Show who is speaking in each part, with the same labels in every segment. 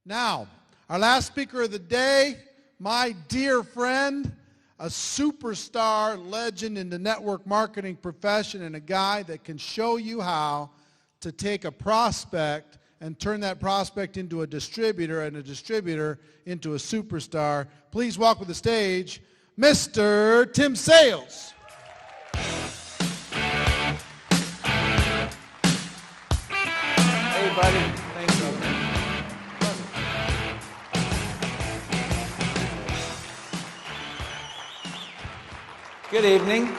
Speaker 1: Now, our last speaker of the day, my dear friend, a superstar legend in the network marketing profession, and a guy that can show you how to take a prospect and turn that prospect into a distributor, and a distributor into a superstar. Please welcome to the stage, Mr. Tim Sales.
Speaker 2: Hey, buddy. Thanks, brother. Good evening.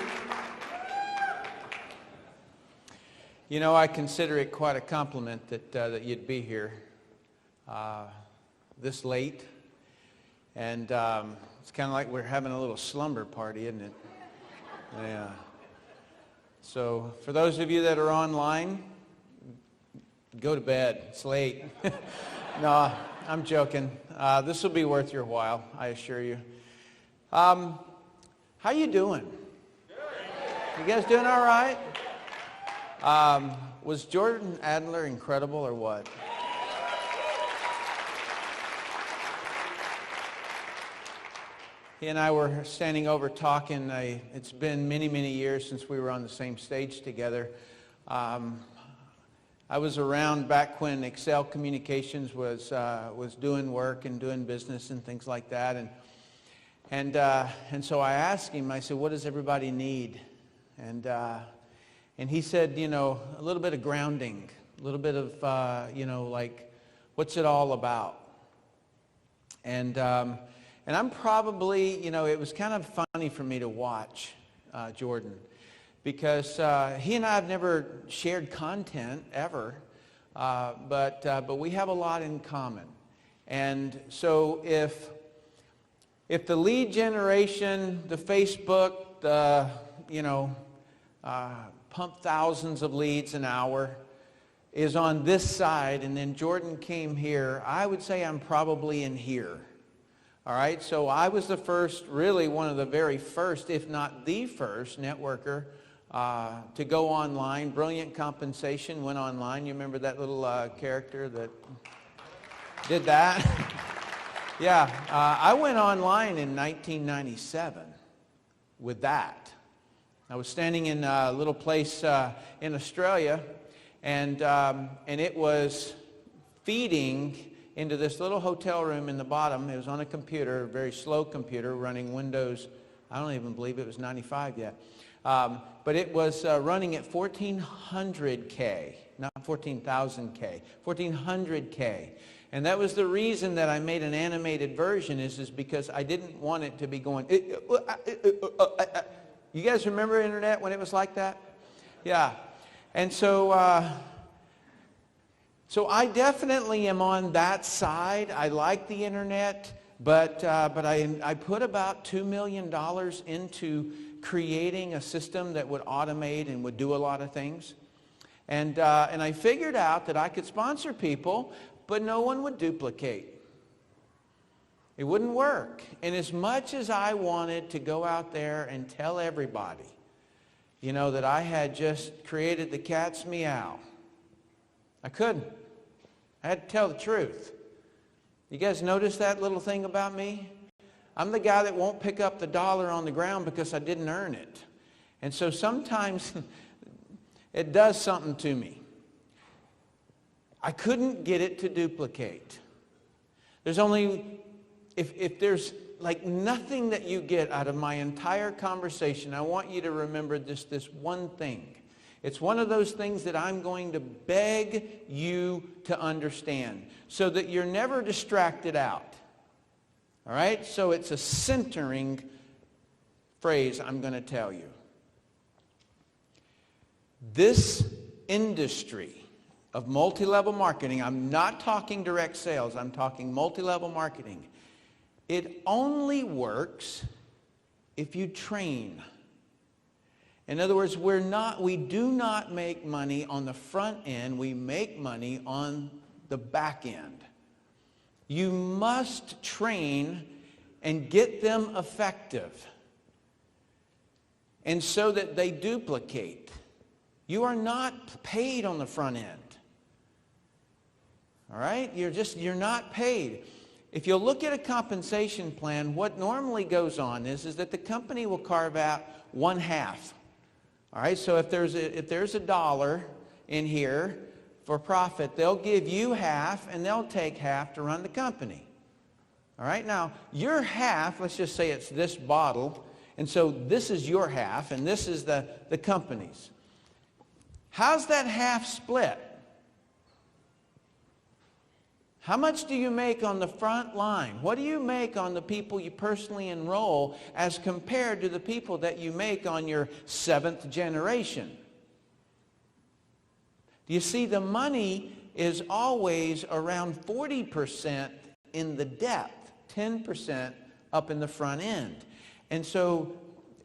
Speaker 2: You know, I consider it quite a compliment that you'd be here this late. And it's kind of like we're having a little slumber party, isn't it? Yeah. So for those of you that are online, go to bed. It's late. No, I'm joking. This will be worth your while, I assure you. How you doing? You guys doing all right? Was Jordan Adler incredible or what? He and I were standing over talking. It's been many, many years since we were on the same stage together. I was around back when Excel Communications was doing work and doing business and things like that. And so I asked him, I said, what does everybody need? And he said, you know, a little bit of grounding, a little bit of, you know, like, what's it all about? And I'm probably, you know, it was kind of funny for me to watch Jordan, because he and I have never shared content ever, but we have a lot in common. And so if the lead generation, the Facebook, the, you know, pump thousands of leads an hour is on this side, and then Jordan came here, I would say I'm probably in here. All right, so I was the first, really one of the very first, if not the first, networker to go online. Brilliant Compensation went online. You remember that little character that did that? Yeah, I went online in 1997 with that. I was standing in a little place in Australia, and it was feeding into this little hotel room in the bottom. It was on a computer, a very slow computer running Windows. I don't even believe it was 95 yet. But it was running at 1400K, not 14,000K, 1400K. And that was the reason that I made an animated version, is because I didn't want it to be going... You guys remember internet when it was like that? Yeah. And so I definitely am on that side. I like the internet, but I put about $2 million into creating a system that would automate and would do a lot of things. And I figured out that I could sponsor people, but no one would duplicate. It wouldn't work. And as much as I wanted to go out there and tell everybody, you know, that I had just created the cat's meow, I couldn't. I had to tell the truth. You guys notice that little thing about me? I'm the guy that won't pick up the dollar on the ground because I didn't earn it. And so sometimes it does something to me. I couldn't get it to duplicate. There's only... If there's like nothing that you get out of my entire conversation, I want you to remember this one thing. It's one of those things that I'm going to beg you to understand so that you're never distracted out. All right? So it's a centering phrase I'm going to tell you. This industry of multi-level marketing, I'm not talking direct sales, I'm talking multi-level marketing. It only works if you train. In other words, we do not make money on the front end, we make money on the back end. You must train and get them effective, and so that they duplicate. You are not paid on the front end. All right? You're not paid. If you look at a compensation plan, what normally goes on is that the company will carve out one half. All right? So if there's a dollar in here for profit, they'll give you half and they'll take half to run the company. All right? Now, your half, let's just say it's this bottle, and so this is your half and this is the company's. How's that half split? How much do you make on the front line? What do you make on the people you personally enroll as compared to the people that you make on your 7th generation? Do you see, the money is always around 40% in the depth, 10% up in the front end. And so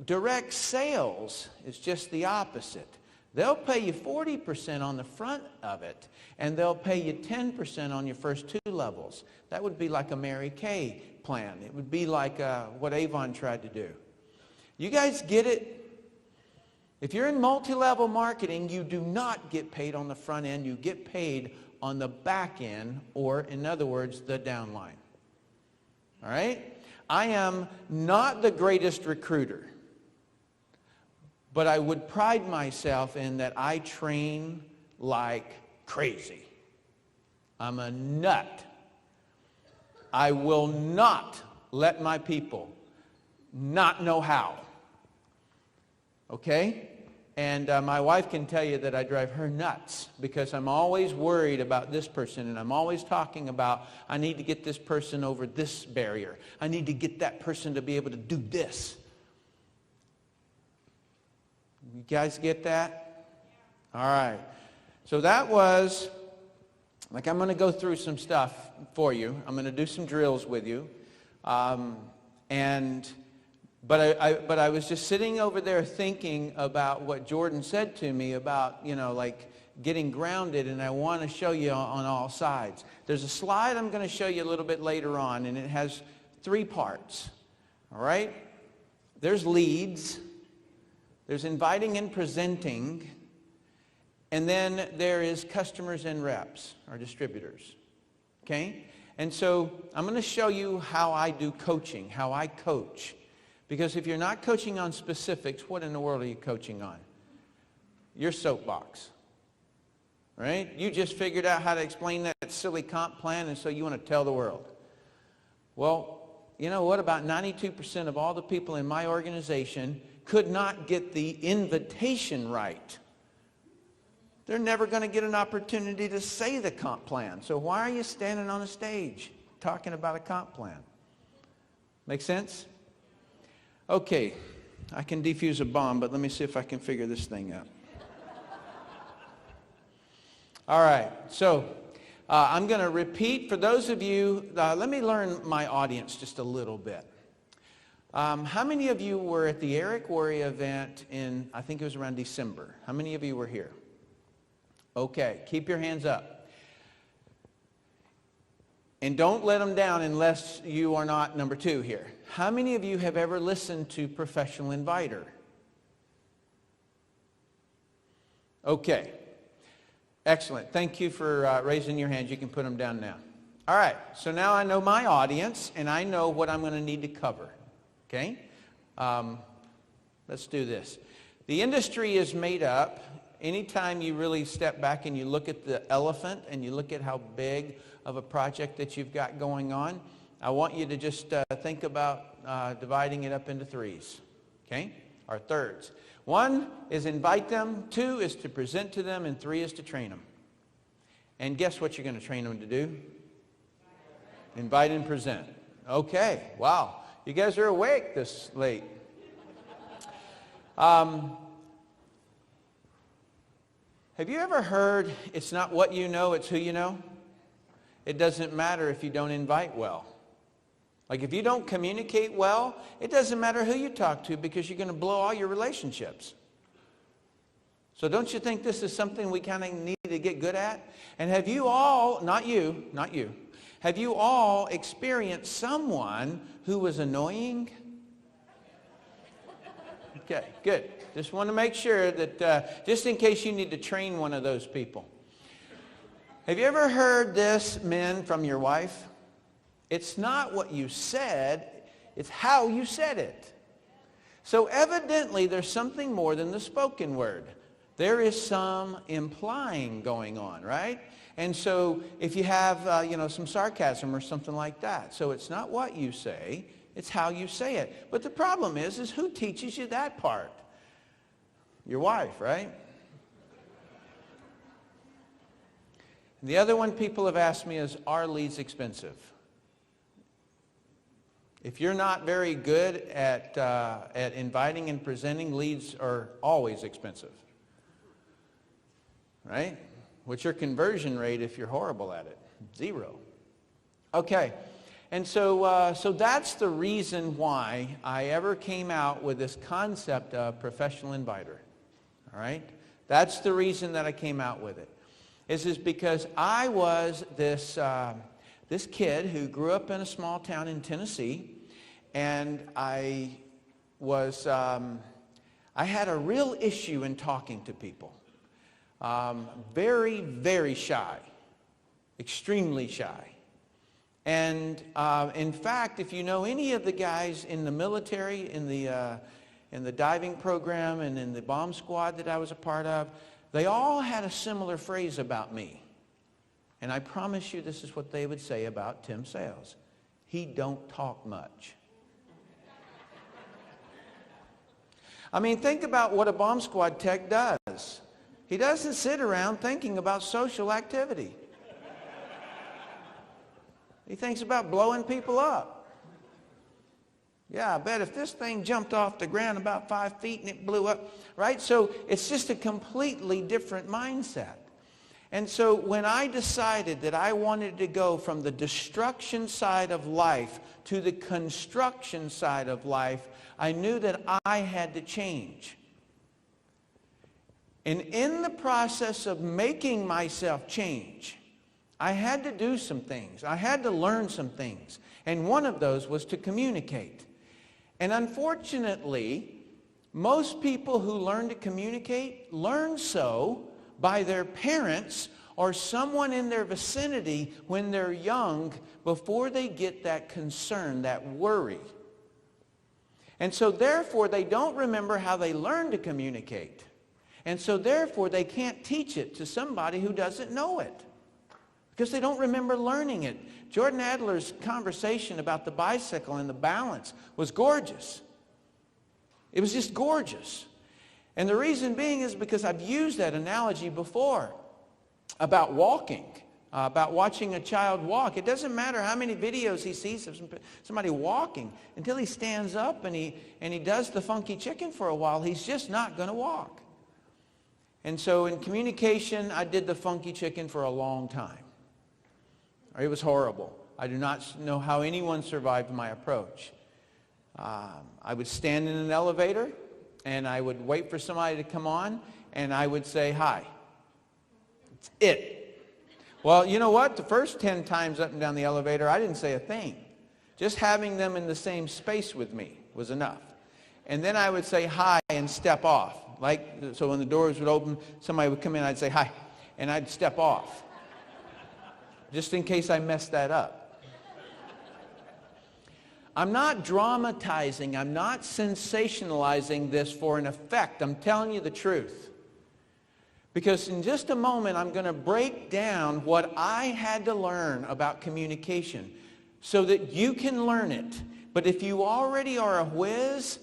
Speaker 2: direct sales is just the opposite. They'll pay you 40% on the front of it, and they'll pay you 10% on your first 2 levels. That would be like a Mary Kay plan. It would be like what Avon tried to do. You guys get it? If you're in multi-level marketing, you do not get paid on the front end. You get paid on the back end, or in other words, the downline. All right? I am not the greatest recruiter, but I would pride myself in that I train like crazy. I'm a nut. I will not let my people not know how. Okay? And my wife can tell you that I drive her nuts because I'm always worried about this person, and I'm always talking about, I need to get this person over this barrier. I need to get that person to be able to do this. You guys get that? All right. So that was, like, I'm going to go through some stuff for you. I'm going to do some drills with you. But I was just sitting over there thinking about what Jordan said to me about, like getting grounded, and I want to show you on all sides. There's a slide I'm going to show you a little bit later on, and it has 3 parts. All right? There's leads. There's inviting and presenting, and then there is customers and reps, or distributors, okay? And so I'm going to show you how I do coaching, how I coach. Because if you're not coaching on specifics, what in the world are you coaching on? Your soapbox, right? You just figured out how to explain that silly comp plan, and so you want to tell the world. Well, you know what? About 92% of all the people in my organization could not get the invitation right. They're never going to get an opportunity to say the comp plan. So why are you standing on a stage talking about a comp plan? Make sense? Okay, I can defuse a bomb, but let me see if I can figure this thing out. All right, so I'm going to repeat for those of you, let me learn my audience just a little bit. How many of you were at the Eric Worre event in, I think it was around December? How many of you were here? Okay, keep your hands up. And don't let them down unless you are not number 2 here. How many of you have ever listened to Professional Inviter? Okay, excellent. Thank you for raising your hands. You can put them down now. All right, so now I know my audience, and I know what I'm going to need to cover. Okay? Let's do this. The industry is made up, anytime you really step back and you look at the elephant and you look at how big of a project that you've got going on, I want you to just think about dividing it up into 3s, okay? Or thirds. 1 is invite them, 2 is to present to them, and 3 is to train them. And guess what you're going to train them to do? Invite and present. Okay, wow. You guys are awake this late. Have you ever heard, it's not what you know, it's who you know? It doesn't matter if you don't invite well. Like if you don't communicate well, it doesn't matter who you talk to because you're going to blow all your relationships. So don't you think this is something we kind of need to get good at? And have you all, not you, have you all experienced someone who was annoying? Okay, good. Just want to make sure that, just in case you need to train one of those people. Have you ever heard this, men, from your wife? It's not what you said, it's how you said it. So evidently there's something more than the spoken word. There is some implying going on, right? And so if you have, some sarcasm or something like that. So it's not what you say, it's how you say it. But the problem is who teaches you that part? Your wife, right? And the other one people have asked me is, are leads expensive? If you're not very good at inviting and presenting, leads are always expensive. Right? What's your conversion rate if you're horrible at it? 0. Okay. And so that's the reason why I ever came out with this concept of professional inviter. All right? That's the reason that I came out with it. Is because I was this kid who grew up in a small town in Tennessee, and I had a real issue in talking to people. Very, very shy, extremely shy. And in fact, if you know any of the guys in the military, in the diving program and in the bomb squad that I was a part of, they all had a similar phrase about me. And I promise you this is what they would say about Tim Sales. He don't talk much. I mean, think about what a bomb squad tech does. He doesn't sit around thinking about social activity. He thinks about blowing people up. Yeah, I bet if this thing jumped off the ground about 5 feet and it blew up, right? So it's just a completely different mindset. And so when I decided that I wanted to go from the destruction side of life to the construction side of life, I knew that I had to change. And in the process of making myself change, I had to do some things. I had to learn some things. And one of those was to communicate. And unfortunately, most people who learn to communicate learn so by their parents or someone in their vicinity when they're young before they get that concern, that worry. And so therefore, they don't remember how they learned to communicate. And so therefore, they can't teach it to somebody who doesn't know it because they don't remember learning it. Jordan Adler's conversation about the bicycle and the balance was gorgeous. It was just gorgeous. And the reason being is because I've used that analogy before about walking, about watching a child walk. It doesn't matter how many videos he sees of somebody walking until he stands up and he does the funky chicken for a while. He's just not going to walk. And so in communication, I did the funky chicken for a long time. It was horrible. I do not know how anyone survived my approach. I would stand in an elevator, and I would wait for somebody to come on, and I would say, hi. That's it. Well, you know what? The first 10 times up and down the elevator, I didn't say a thing. Just having them in the same space with me was enough. And then I would say hi and step off. So when the doors would open, somebody would come in, I'd say hi, and I'd step off. Just in case I messed that up. I'm not dramatizing, I'm not sensationalizing this for an effect. I'm telling you the truth. Because in just a moment, I'm going to break down what I had to learn about communication so that you can learn it. But if you already are a whiz,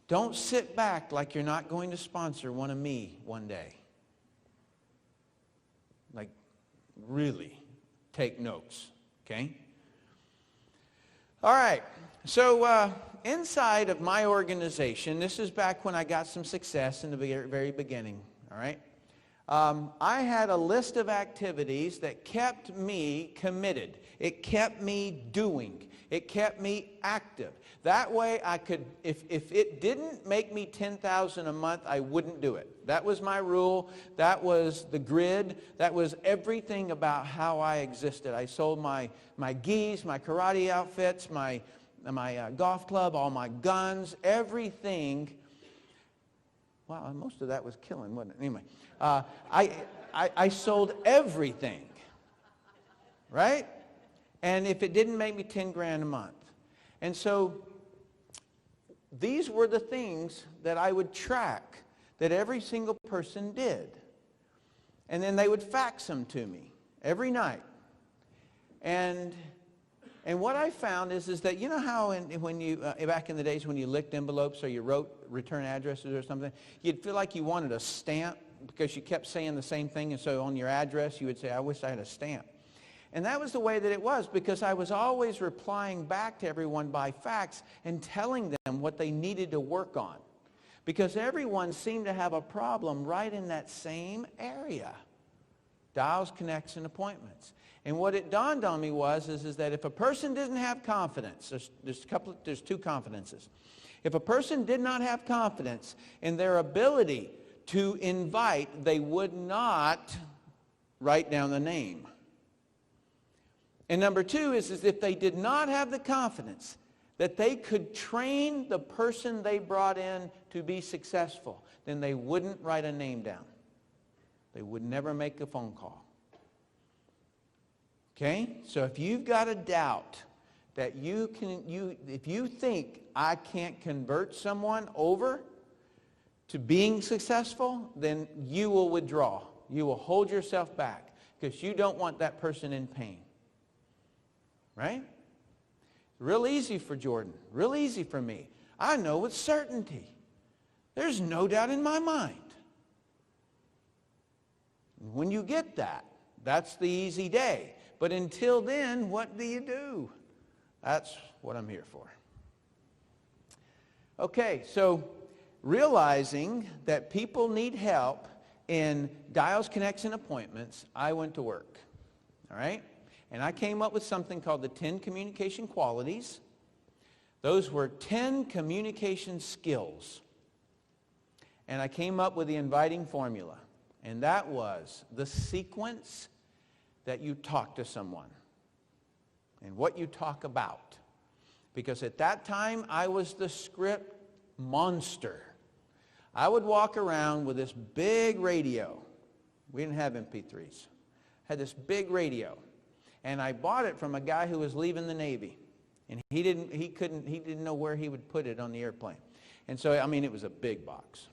Speaker 2: don't sit back like you're not going to sponsor one of me one day. Like, really. Take notes, okay? All right, so inside of my organization, this is back when I got some success in the very beginning, all right? I had a list of activities that kept me committed. It kept me doing. It kept me active. That way I could, if it didn't make me $10,000 a month, I wouldn't do it. That was my rule. That was the grid. That was everything about how I existed. I sold my gis, my karate outfits, my golf club, all my guns, everything. Wow, most of that was killing, wasn't it? Anyway, I sold everything. right? And if it didn't make me 10 grand a month. And so these were the things that I would track that every single person did. And then they would fax them to me every night. And what I found is that, you know how when you, back in the days when you licked envelopes or you wrote return addresses or something, you'd feel like you wanted a stamp because you kept saying the same thing, and so on your address you would say, I wish I had a stamp. And that was the way that it was, because I was always replying back to everyone by fax and telling them what they needed to work on. Because everyone seemed to have a problem right in that same area. Dials, connects, and appointments. And what it dawned on me was that if a person didn't have confidence, there's two confidences. If a person did not have confidence in their ability to invite, they would not write down the name. And number two is if they did not have the confidence that they could train the person they brought in to be successful, then they wouldn't write a name down. They would never make a phone call. Okay? So if you've got a doubt that if you think I can't convert someone over to being successful, then you will withdraw. You will hold yourself back because you don't want that person in pain. Right? Real easy for Jordan. Real easy for me. I know with certainty. There's no doubt in my mind. When you get that, that's the easy day. But until then, what do you do? That's what I'm here for. Okay, so realizing that people need help in dials, connects, and appointments, I went to work. All right? And I came up with something called the 10 communication qualities. Those were 10 communication skills. And I came up with the inviting formula. And that was the sequence that you talk to someone and what you talk about. Because at that time, I was the script monster. I would walk around with this big radio. We didn't have MP3s. I had this big radio. And I bought it from a guy who was leaving the Navy. And he didn't know where he would put it on the airplane. And so, I mean, it was a big box.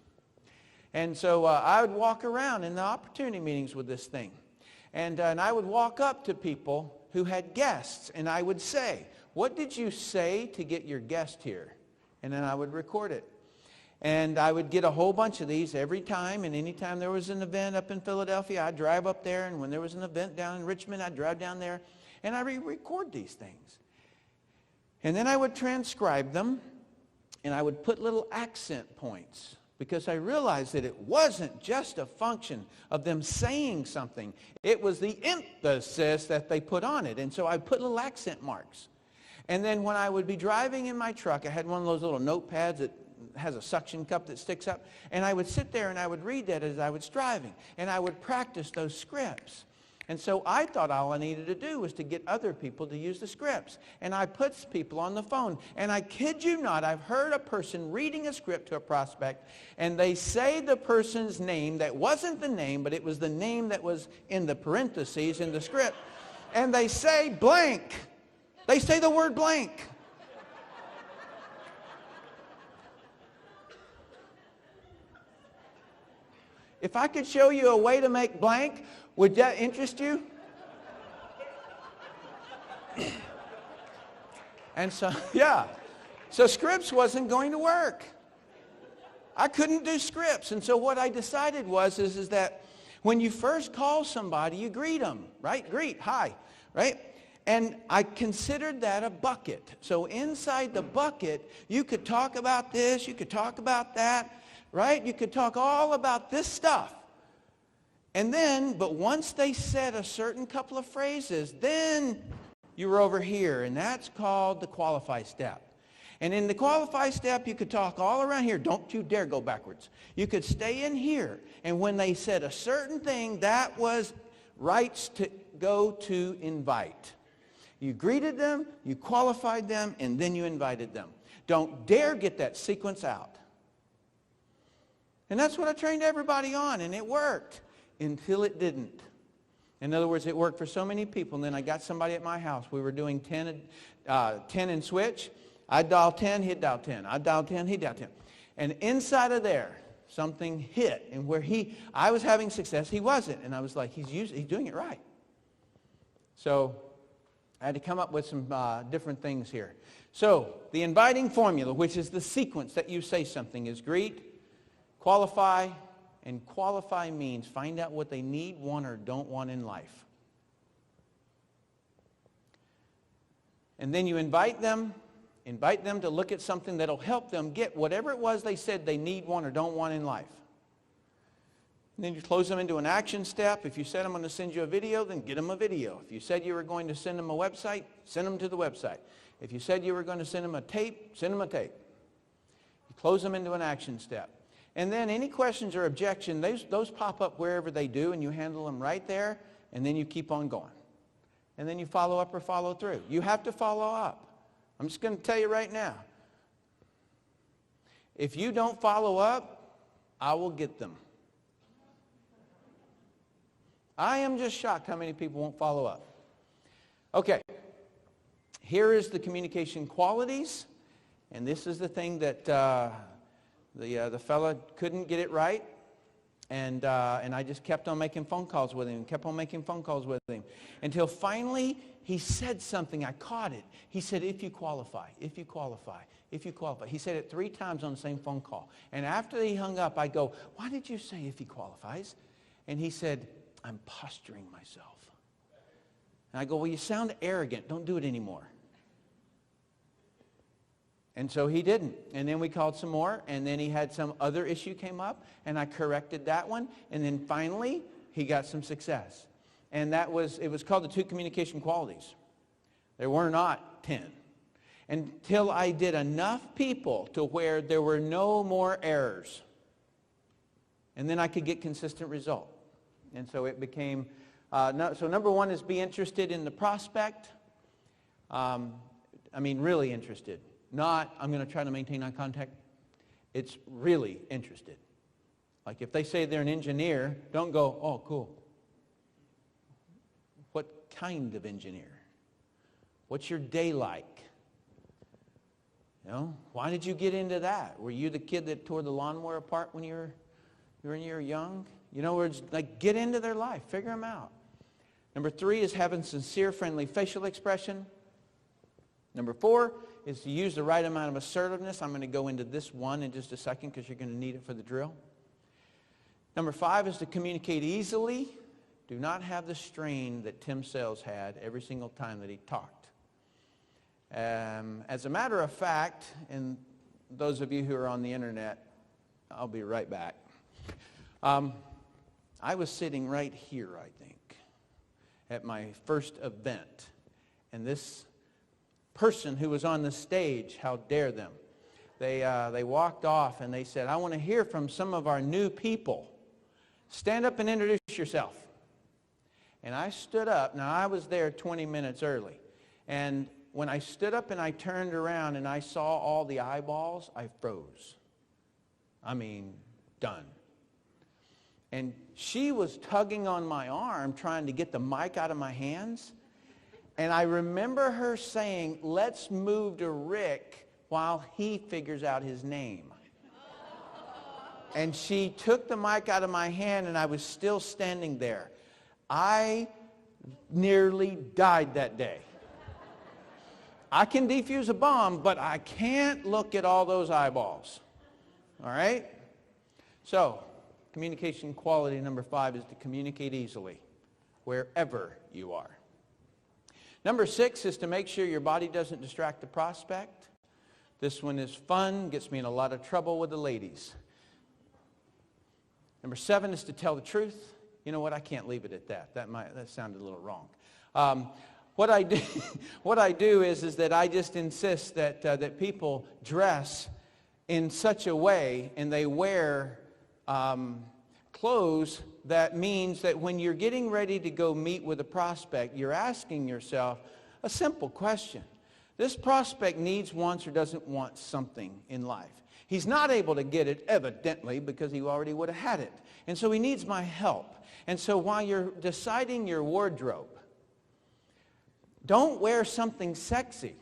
Speaker 2: And so I would walk around in the opportunity meetings with this thing. And I would walk up to people who had guests. And I would say, what did you say to get your guest here? And then I would record it. And I would get a whole bunch of these every time. And anytime there was an event up in Philadelphia, I'd drive up there. And when there was an event down in Richmond, I'd drive down there. And I record these things. And then I would transcribe them. And I would put little accent points. Because I realized that it wasn't just a function of them saying something. It was the emphasis that they put on it. And so I put little accent marks. And then when I would be driving in my truck, I had one of those little notepads that has a suction cup that sticks up. And I would sit there and I would read that as I was driving. And I would practice those scripts. And so I thought all I needed to do was to get other people to use the scripts. And I put people on the phone. And I kid you not, I've heard a person reading a script to a prospect, and they say the person's name that wasn't the name, but it was the name that was in the parentheses in the script. And they say blank. They say the word blank. If I could show you a way to make blank, would that interest you? And so, yeah. So scripts wasn't going to work. I couldn't do scripts. And so what I decided was that when you first call somebody, you greet them, right? Greet, hi, right? And I considered that a bucket. So inside the bucket, you could talk about this, you could talk about that, right? You could talk all about this stuff. And then, but once they said a certain couple of phrases, then you were over here, and that's called the qualify step. And in the qualify step, you could talk all around here. Don't you dare go backwards. You could stay in here, and when they said a certain thing, that was rights to go to invite. You greeted them, you qualified them, and then you invited them. Don't dare get that sequence out. And that's what I trained everybody on, and it worked. Until it didn't. In other words, it worked for so many people. And then I got somebody at my house. We were doing 10 and switch. I'd dial 10, he'd dial 10. I'd dial 10, he'd dial 10. And inside of there, something hit. And where I was having success, he wasn't. And I was like, he's doing it right. So I had to come up with some different things here. So the inviting formula, which is the sequence that you say something, is greet, qualify, and qualify means find out what they need, want, or don't want in life. And then you invite them to look at something that'll help them get whatever it was they said they need, want, or don't want in life. And then you close them into an action step. If you said I'm going to send you a video, then get them a video. If you said you were going to send them a website, send them to the website. If you said you were going to send them a tape, send them a tape. You close them into an action step. And then any questions or objections, those pop up wherever they do, and you handle them right there, and then you keep on going. And then you follow up or follow through. You have to follow up. I'm just going to tell you right now. If you don't follow up, I will get them. I am just shocked how many people won't follow up. Okay. Here is the communication qualities. And this is the thing that the fella couldn't get it right. And I just kept on making phone calls with him, until finally he said something. I caught it. He said, if you qualify, if you qualify, if you qualify. He said it 3 times on the same phone call. And after he hung up, I go, why did you say if he qualifies? And he said, I'm posturing myself. And I go, well, you sound arrogant. Don't do it anymore. And so he didn't. And then we called some more, and then he had some other issue came up, and I corrected that one. And then finally, he got some success. And it was called the 2 communication qualities. There were not 10. Until I did enough people to where there were no more errors. And then I could get consistent result. And so it became, so number 1 is be interested in the prospect. Really interested. Not, I'm going to try to maintain eye contact. It's really interested. Like if they say they're an engineer, don't go, oh, cool. What kind of engineer? What's your day like? You know, why did you get into that? Were you the kid that tore the lawnmower apart when you were young? You know, it's like get into their life, figure them out. Number 3 is having sincere, friendly facial expression. Number 4 is to use the right amount of assertiveness. I'm going to go into this one in just a second because you're going to need it for the drill. Number 5 is to communicate easily. Do not have the strain that Tim Sales had every single time that he talked. As a matter of fact, and those of you who are on the internet, I'll be right back. I was sitting right here, I think, at my first event. And this person who was on the stage, how dare them, they walked off and they said, I want to hear from some of our new people. Stand up and introduce yourself. And I stood up. Now, I was there 20 minutes early. And when I stood up and I turned around and I saw all the eyeballs, I froze. I mean, done. And she was tugging on my arm, trying to get the mic out of my hands. And I remember her saying, let's move to Rick while he figures out his name. And she took the mic out of my hand, and I was still standing there. I nearly died that day. I can defuse a bomb, but I can't look at all those eyeballs. All right? So, communication quality number 5 is to communicate easily, wherever you are. Number 6 is to make sure your body doesn't distract the prospect. This one is fun, gets me in a lot of trouble with the ladies. Number 7 is to tell the truth. You know what? I can't leave it at that. That sounded a little wrong. What I do is that I just insist that people dress in such a way, and they wear clothes that means that when you're getting ready to go meet with a prospect, you're asking yourself a simple question. This prospect needs, wants, or doesn't want something in life. He's not able to get it, evidently, because he already would have had it. And so he needs my help. And so while you're deciding your wardrobe, don't wear something sexy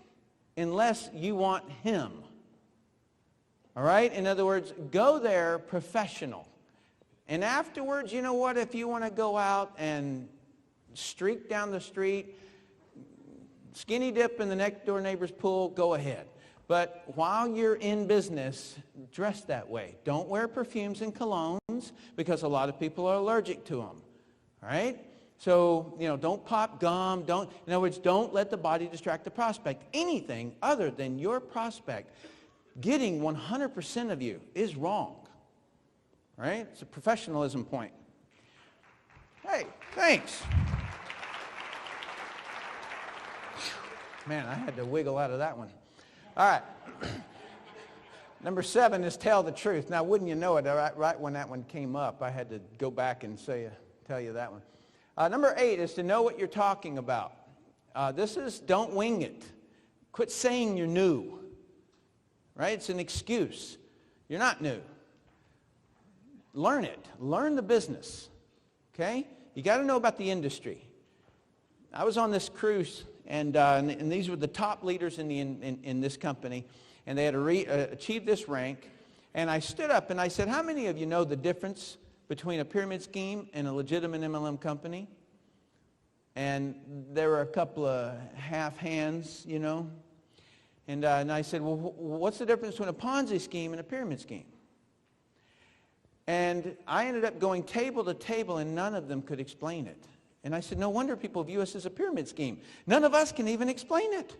Speaker 2: unless you want him. All right? In other words, go there professional. And afterwards, you know what? If you want to go out and streak down the street, skinny dip in the next door neighbor's pool, go ahead. But while you're in business, dress that way. Don't wear perfumes and colognes because a lot of people are allergic to them. All right? So, don't pop gum. In other words, don't let the body distract the prospect. Anything other than your prospect getting 100% of you is wrong. All right? It's a professionalism point. Hey, thanks. Man, I had to wiggle out of that one. All right. Number 7 is tell the truth. Now, wouldn't you know it, right when that one came up, I had to go back and tell you that one. Number 8 is to know what you're talking about. This is don't wing it. Quit saying you're new. Right? It's an excuse. You're not new. Learn it. Learn the business. Okay? You got to know about the industry. I was on this cruise, and these were the top leaders in this company, and they had achieved this rank. And I stood up and I said, how many of you know the difference between a pyramid scheme and a legitimate MLM company? And there were a couple of half hands, And I said, well, what's the difference between a Ponzi scheme and a pyramid scheme? And I ended up going table to table, and none of them could explain it. And I said, no wonder people view us as a pyramid scheme. None of us can even explain it.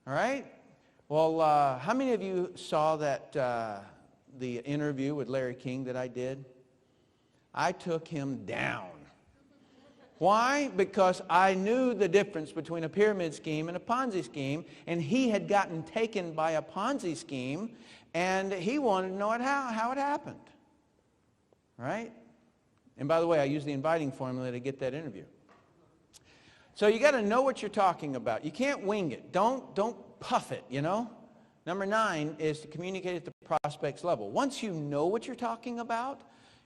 Speaker 2: All right? Well, how many of you saw the interview with Larry King that I did? I took him down. Why? Because I knew the difference between a pyramid scheme and a Ponzi scheme, and he had gotten taken by a Ponzi scheme, and he wanted to know how it happened. Right? And by the way, I used the inviting formula to get that interview. So you got to know what you're talking about. You can't wing it. Don't puff it, Number 9 is to communicate at the prospect's level. Once you know what you're talking about,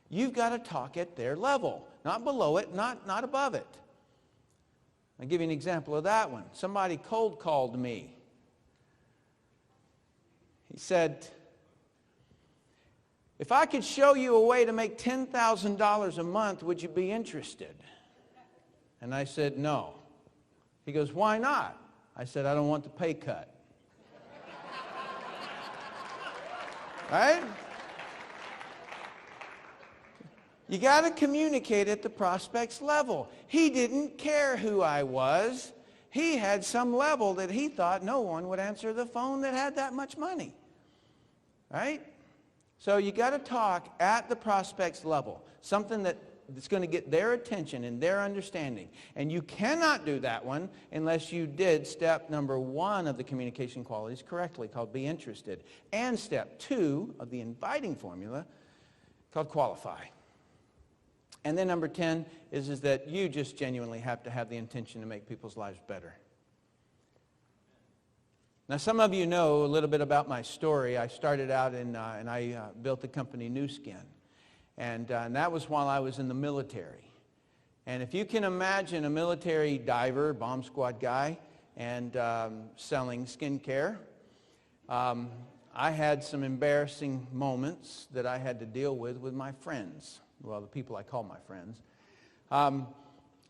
Speaker 2: you've got to talk at their level. Not below it, not above it. I'll give you an example of that one. Somebody cold called me. He said, if I could show you a way to make $10,000 a month, would you be interested? And I said, no. He goes, why not? I said, I don't want the pay cut. Right? You got to communicate at the prospect's level. He didn't care who I was. He had some level that he thought no one would answer the phone that had that much money. Right? So you got to talk at the prospect's level, something that's going to get their attention and their understanding. And you cannot do that one unless you did step number 1 of the communication qualities correctly, called be interested, and step 2 of the inviting formula, called qualify. And then number 10 is that you just genuinely have to have the intention to make people's lives better. Now, some of you know a little bit about my story. I started out and I built the company Nu Skin. And that was while I was in the military. And if you can imagine a military diver, bomb squad guy, and selling skincare, I had some embarrassing moments that I had to deal with my friends. Well, the people I call my friends.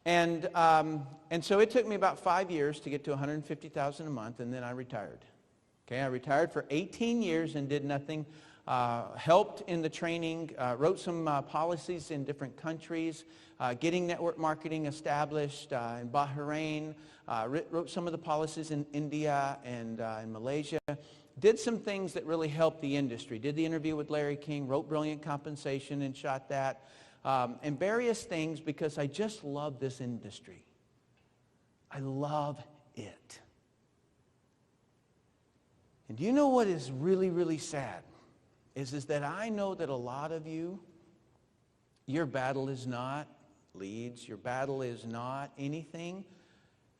Speaker 2: And so it took me about 5 years to get to $150,000 a month, and then I retired. Okay, I retired for 18 years and did nothing. Helped in the training, wrote some policies in different countries, getting network marketing established in Bahrain, wrote some of the policies in India and in Malaysia. Did some things that really helped the industry. Did the interview with Larry King, wrote Brilliant Compensation and shot that. And various things because I just love this industry. I love it. And do you know what is really, really sad? Is that I know that a lot of you, your battle is not leads. Your battle is not anything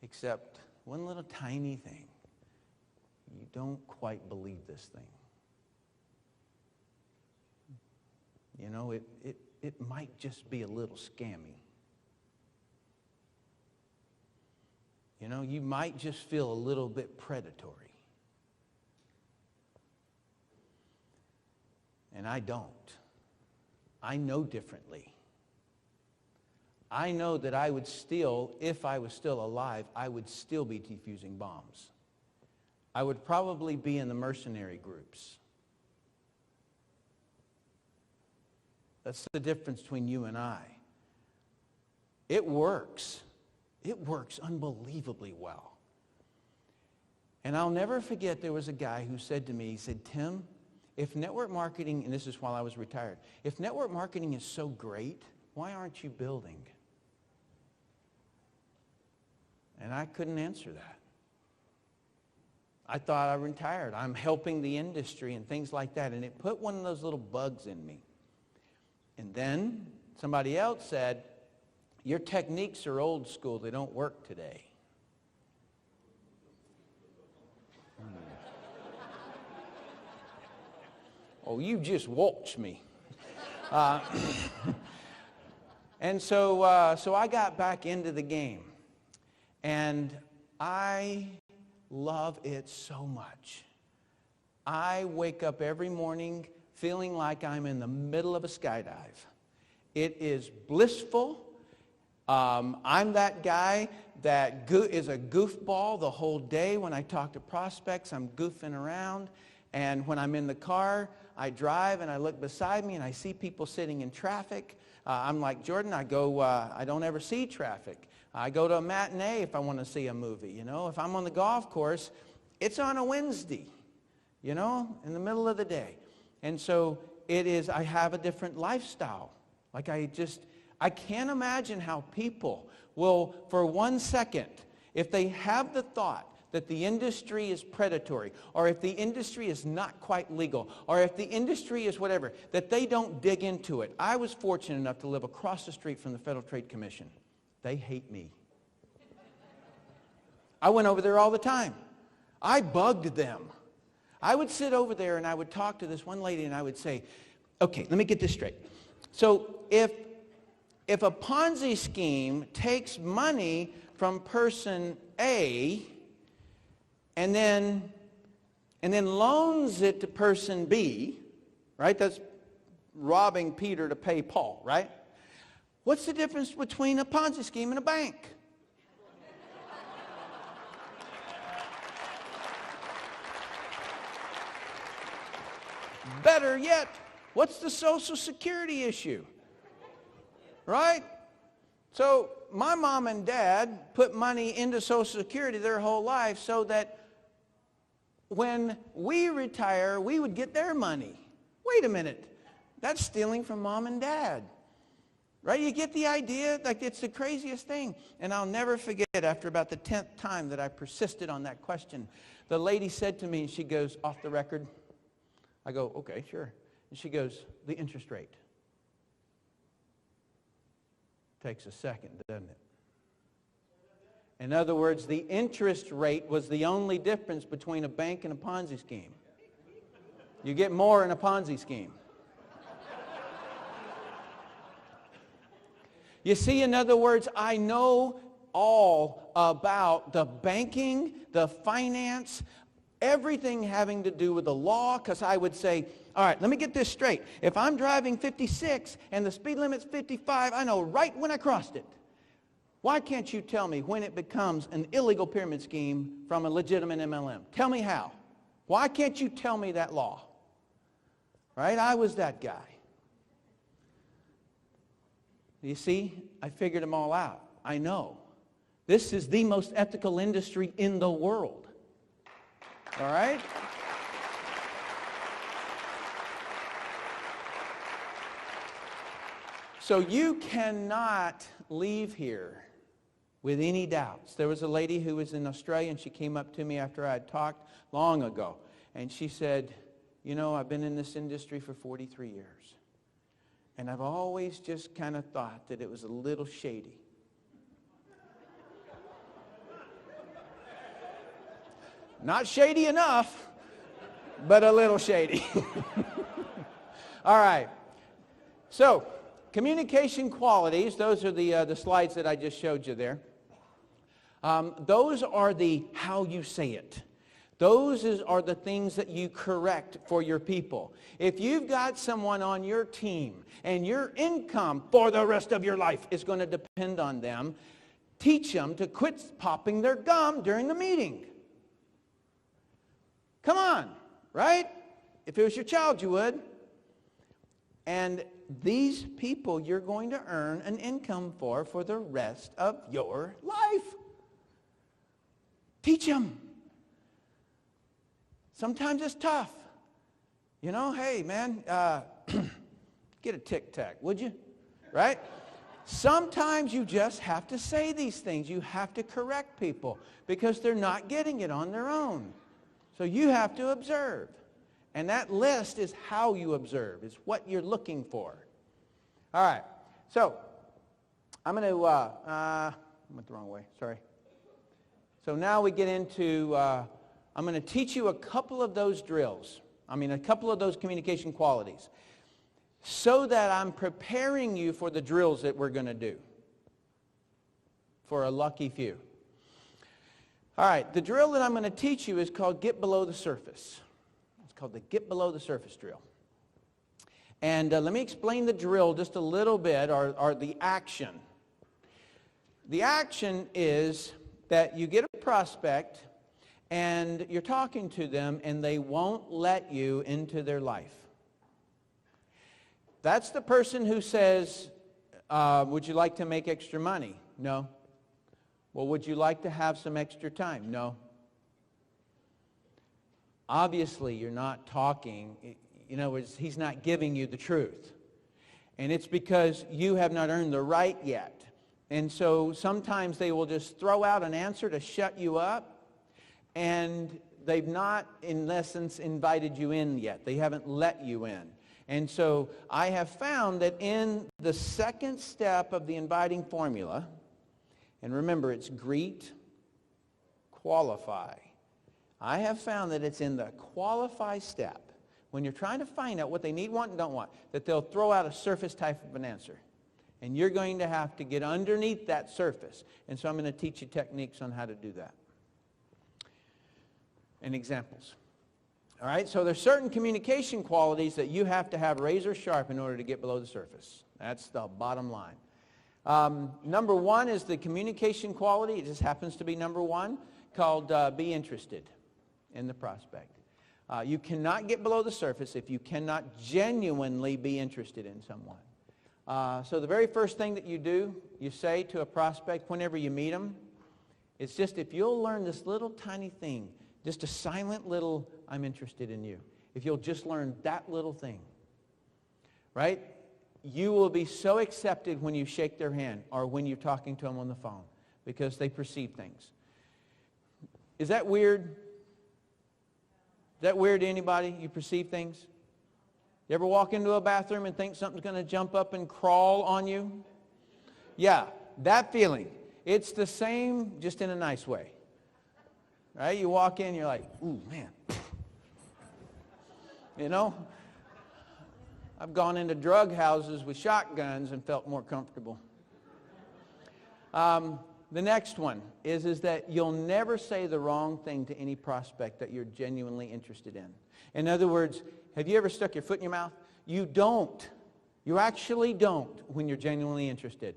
Speaker 2: except one little tiny thing. You don't quite believe this thing. You know, it might just be a little scammy. You know, you might just feel a little bit predatory. And I don't. I know differently. I know that I would still, if I was still alive, I would still be defusing bombs. I would probably be in the mercenary groups. That's the difference between you and I. It works. It works unbelievably well. And I'll never forget, there was a guy who said to me, he said, Tim, if network marketing, and this is while I was retired, if network marketing is so great, why aren't you building? And I couldn't answer that. I thought I retired. I'm helping the industry and things like that. And it put one of those little bugs in me. And then somebody else said, your techniques are old school. They don't work today. Oh, you just watch me. And so I got back into the game. And I love it so much. I wake up every morning feeling like I'm in the middle of a skydive. It is blissful. I'm that guy that is a goofball the whole day. When I talk to prospects, I'm goofing around. And when I'm in the car, I drive and I look beside me and I see people sitting in traffic. I'm like Jordan, I don't ever see traffic. I go to a matinee if I want to see a movie. You know, if I'm on the golf course, it's on a Wednesday, you know, in the middle of the day. And so it is, I have a different lifestyle. Like I can't imagine how people will, for 1 second, if they have the thought that the industry is predatory, or if the industry is not quite legal, or if the industry is whatever, that they don't dig into it. I was fortunate enough to live across the street from the Federal Trade Commission. They hate me. I went over there all the time. I bugged them. I would sit over there and I would talk to this one lady and I would say, okay, let me get this straight. So if a Ponzi scheme takes money from person A and then loans it to person B, right? That's robbing Peter to pay Paul, right? What's the difference between a Ponzi scheme and a bank? Better yet, what's the Social Security issue? Right? So my mom and dad put money into Social Security their whole life so that when we retire, we would get their money. Wait a minute. That's stealing from mom and dad. Right? You get the idea? Like, it's the craziest thing. And I'll never forget, after about the 10th time that I persisted on that question, the lady said to me, and she goes, off the record. I go, okay, sure. And she goes, the interest rate. Takes a second, doesn't it? In other words, the interest rate was the only difference between a bank and a Ponzi scheme. You get more in a Ponzi scheme. You see, in other words, I know all about the banking, the finance, everything having to do with the law, because I would say, all right, let me get this straight. If I'm driving 56 and the speed limit's 55, I know right when I crossed it. Why can't you tell me when it becomes an illegal pyramid scheme from a legitimate MLM? Tell me how. Why can't you tell me that law? Right? I was that guy. You see, I figured them all out. I know. This is the most ethical industry in the world. All right? So you cannot leave here with any doubts. There was a lady who was in Australia, and she came up to me after I had talked long ago. And she said, you know, I've been in this industry for 43 years. And I've always just kind of thought that it was a little shady. Not shady enough, but a little shady. All right. So, communication qualities, those are the slides that I just showed you there. Those are the how you say it. Those are the things that you correct for your people. If you've got someone on your team and your income for the rest of your life is going to depend on them, teach them to quit popping their gum during the meeting. Come on, right? If it was your child, you would. And these people you're going to earn an income for the rest of your life. Teach them. Sometimes it's tough. You know, hey, man, get a Tic Tac, would you? Right? Sometimes you just have to say these things. You have to correct people because they're not getting it on their own. So you have to observe. And that list is how you observe, is what you're looking for. All right. So I'm going to, I went the wrong way, sorry. So now we get into, I'm going to teach you a couple of those drills. A couple of those communication qualities so that I'm preparing you for the drills that we're going to do for a lucky few. All right, the drill that I'm going to teach you is called Get Below the Surface. It's called the Get Below the Surface drill. And let me explain the drill just a little bit, or the action. The action is that you get a prospect and you're talking to them and they won't let you into their life. That's the person who says, would you like to make extra money? No. Well, would you like to have some extra time? No. Obviously, you're not talking. He's not giving you the truth. And it's because you have not earned the right yet. And so sometimes they will just throw out an answer to shut you up, and they've not, in essence, invited you in yet. They haven't let you in. And so I have found that in the second step of the inviting formula, and remember, it's greet, qualify. I have found that it's in the qualify step, when you're trying to find out what they need, want, and don't want, that they'll throw out a surface type of an answer. And you're going to have to get underneath that surface. And so I'm going to teach you techniques on how to do that. And examples. All right, so there's certain communication qualities that you have to have razor sharp in order to get below the surface. That's the bottom line. Number one is the communication quality. It just happens to be number one, called be interested in the prospect. You cannot get below the surface if you cannot genuinely be interested in someone. So the very first thing that you do, you say to a prospect whenever you meet them, it's just if you'll learn this little tiny thing, just a silent little, I'm interested in you. If you'll just learn that little thing, right? You will be so accepted when you shake their hand or when you're talking to them on the phone because they perceive things. Is that weird? Is that weird to anybody? You perceive things? You ever walk into a bathroom and think something's going to jump up and crawl on you? Yeah, that feeling. It's the same, just in a nice way. Right? You walk in, you're like, ooh, man. You know? I've gone into drug houses with shotguns and felt more comfortable. The next one is that you'll never say the wrong thing to any prospect that you're genuinely interested in. In other words, have you ever stuck your foot in your mouth? You don't. You actually don't when you're genuinely interested.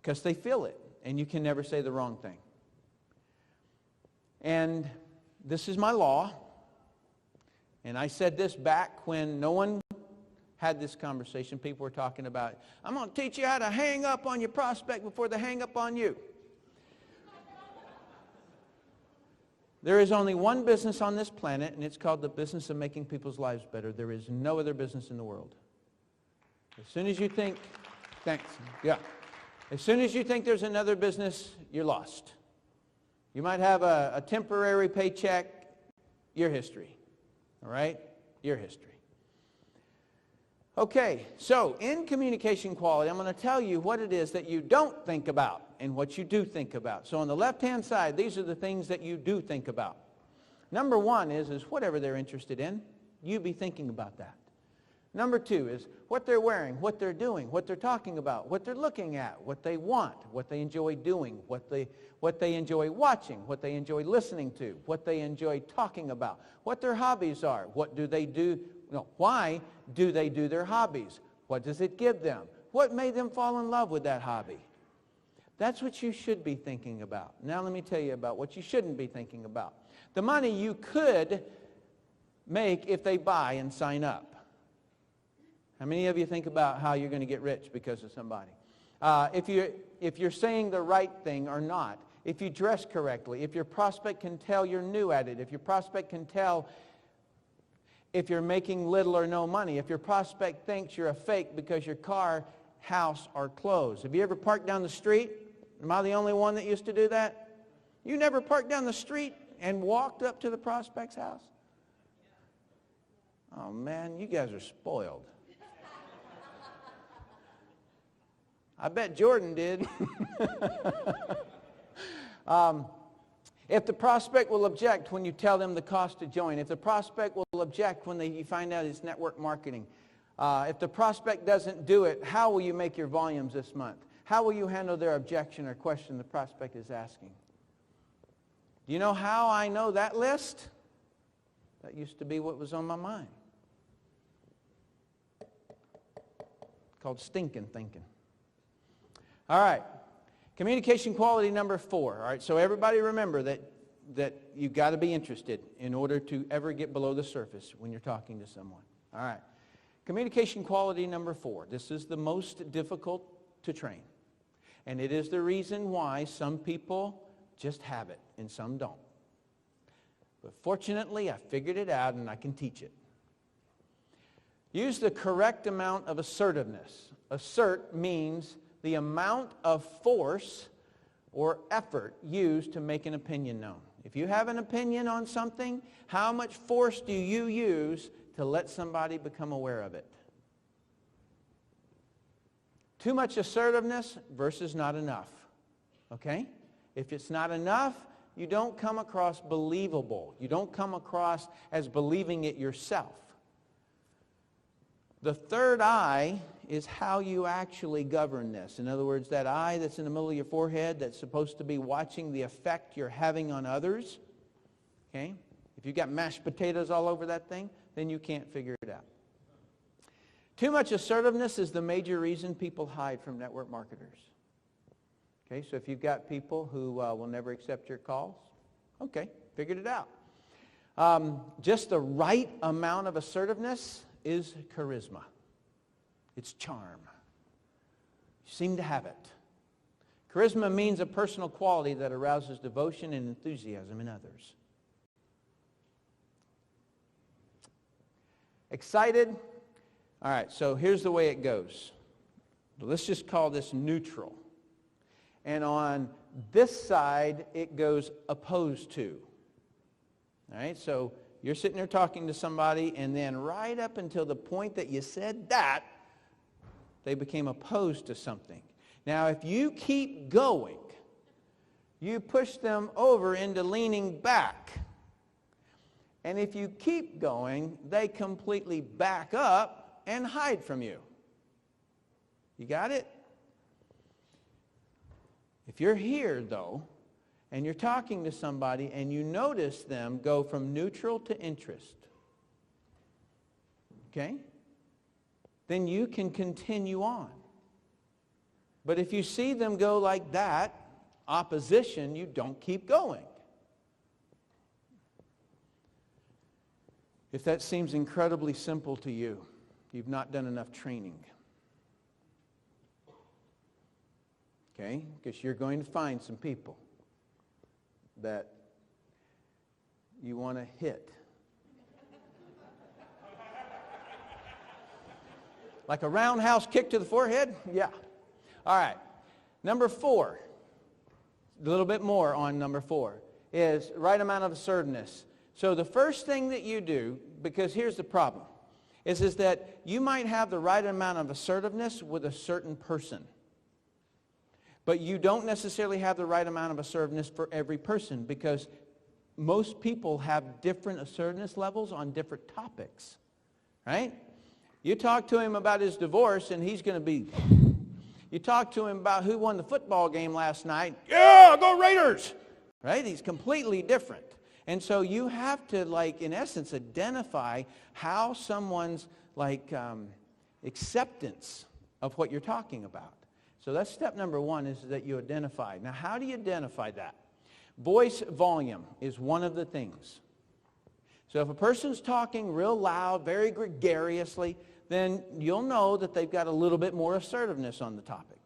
Speaker 2: Because they feel it, and you can never say the wrong thing. And this is my law. And I said this back when no one had this conversation. People were talking about, I'm going to teach you how to hang up on your prospect before they hang up on you. There is only one business on this planet, and it's called the business of making people's lives better. There is no other business in the world. As soon as you think, thanks, yeah. As soon as you think there's another business, you're lost. You might have a temporary paycheck, your history. All right? Your history. Okay, so in communication quality, I'm going to tell you what it is that you don't think about and what you do think about. So on the left-hand side, these are the things that you do think about. Number one is whatever they're interested in, you be thinking about that. Number 2 is what they're wearing, what they're doing, what they're talking about, what they're looking at, what they want, what they enjoy doing, what they enjoy watching, what they enjoy listening to, what they enjoy talking about, what their hobbies are, what do they do, why do they do their hobbies, what does it give them, what made them fall in love with that hobby. That's what you should be thinking about. Now let me tell you about what you shouldn't be thinking about. The money you could make if they buy and sign up. How many of you think about how you're going to get rich because of somebody? If you're saying the right thing or not, if you dress correctly, if your prospect can tell you're new at it, if your prospect can tell if you're making little or no money, if your prospect thinks you're a fake because your car, house are closed. Have you ever parked down the street? Am I the only one that used to do that? You never parked down the street and walked up to the prospect's house? Oh man, you guys are spoiled. I bet Jordan did. If the prospect will object when you tell them the cost to join, if the prospect will object when you find out it's network marketing, if the prospect doesn't do it, how will you make your volumes this month? How will you handle their objection or question the prospect is asking? Do you know how I know that list? That used to be what was on my mind. Called stinking thinking. All right. Communication quality number 4. All right. So everybody remember that you've got to be interested in order to ever get below the surface when you're talking to someone. All right. Communication quality number 4. This is the most difficult to train. And it is the reason why some people just have it and some don't. But fortunately, I figured it out and I can teach it. Use the correct amount of assertiveness. Assert means the amount of force or effort used to make an opinion known. If you have an opinion on something, how much force do you use to let somebody become aware of it? Too much assertiveness versus not enough. Okay? If it's not enough, you don't come across believable. You don't come across as believing it yourself. The third eye is how you actually govern this. In other words, that eye that's in the middle of your forehead that's supposed to be watching the effect you're having on others. Okay? If you've got mashed potatoes all over that thing, then you can't figure it out. Too much assertiveness is the major reason people hide from network marketers. Okay, so if you've got people who will never accept your calls, okay, figured it out. Just the right amount of assertiveness is charisma. It's charm. You seem to have it. Charisma means a personal quality that arouses devotion and enthusiasm in others. Excited? All right, so here's the way it goes. Let's just call this neutral. And on this side, it goes opposed to. All right, so you're sitting there talking to somebody, and then right up until the point that you said that, they became opposed to something. Now, if you keep going, you push them over into leaning back. And if you keep going, they completely back up and hide from you. You got it? If you're here, though, and you're talking to somebody and you notice them go from neutral to interest, okay, then you can continue on. But if you see them go like that, opposition, you don't keep going. If that seems incredibly simple to you, you've not done enough training. Okay? Because you're going to find some people that you want to hit. Like a roundhouse kick to the forehead? Yeah. All right. Number 4, a little bit more on number 4, is right amount of assertiveness. So the first thing that you do, because here's the problem, is that you might have the right amount of assertiveness with a certain person. But you don't necessarily have the right amount of assertiveness for every person, because most people have different assertiveness levels on different topics, right? You talk to him about his divorce, and he's going to be... You talk to him about who won the football game last night. Yeah, go Raiders! Right? He's completely different. And so you have to, like, in essence, identify how someone's, like, acceptance of what you're talking about. So that's step number one, is that you identify. Now, how do you identify that? Voice volume is one of the things. So if a person's talking real loud, very gregariously, then you'll know that they've got a little bit more assertiveness on the topic.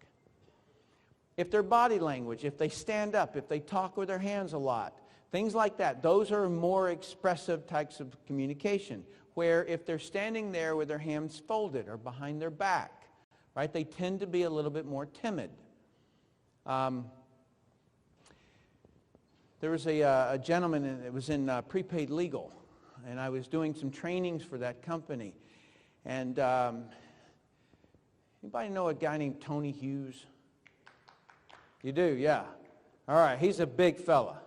Speaker 2: If their body language, if they stand up, if they talk with their hands a lot, things like that, those are more expressive types of communication. Where if they're standing there with their hands folded or behind their back, right, they tend to be a little bit more timid. There was a gentleman, and it was in prepaid legal, and I was doing some trainings for that company. And anybody know a guy named Tony Hughes? You do, yeah. All right, he's a big fella.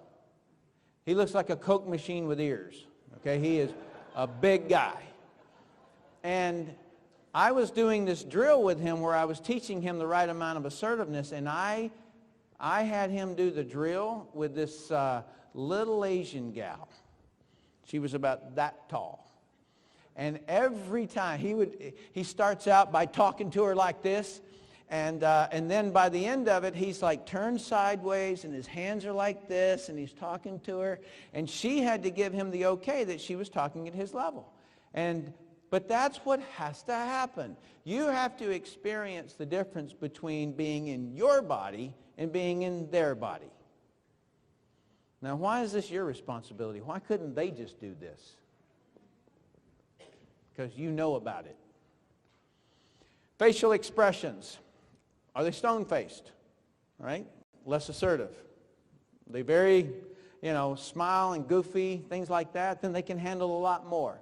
Speaker 2: He looks like a Coke machine with ears. Okay, he is a big guy. And I was doing this drill with him where I was teaching him the right amount of assertiveness, and I had him do the drill with this little Asian gal. She was about that tall. And every time he starts out by talking to her like this, and then by the end of it, he's like turned sideways, and his hands are like this, and he's talking to her, and she had to give him the okay that she was talking at his level. But that's what has to happen. You have to experience the difference between being in your body and being in their body. Now, why is this your responsibility? Why couldn't they just do this? Because you know about it. Facial expressions. Are they stone-faced? All right? Less assertive. They very, smile and goofy, things like that, then they can handle a lot more.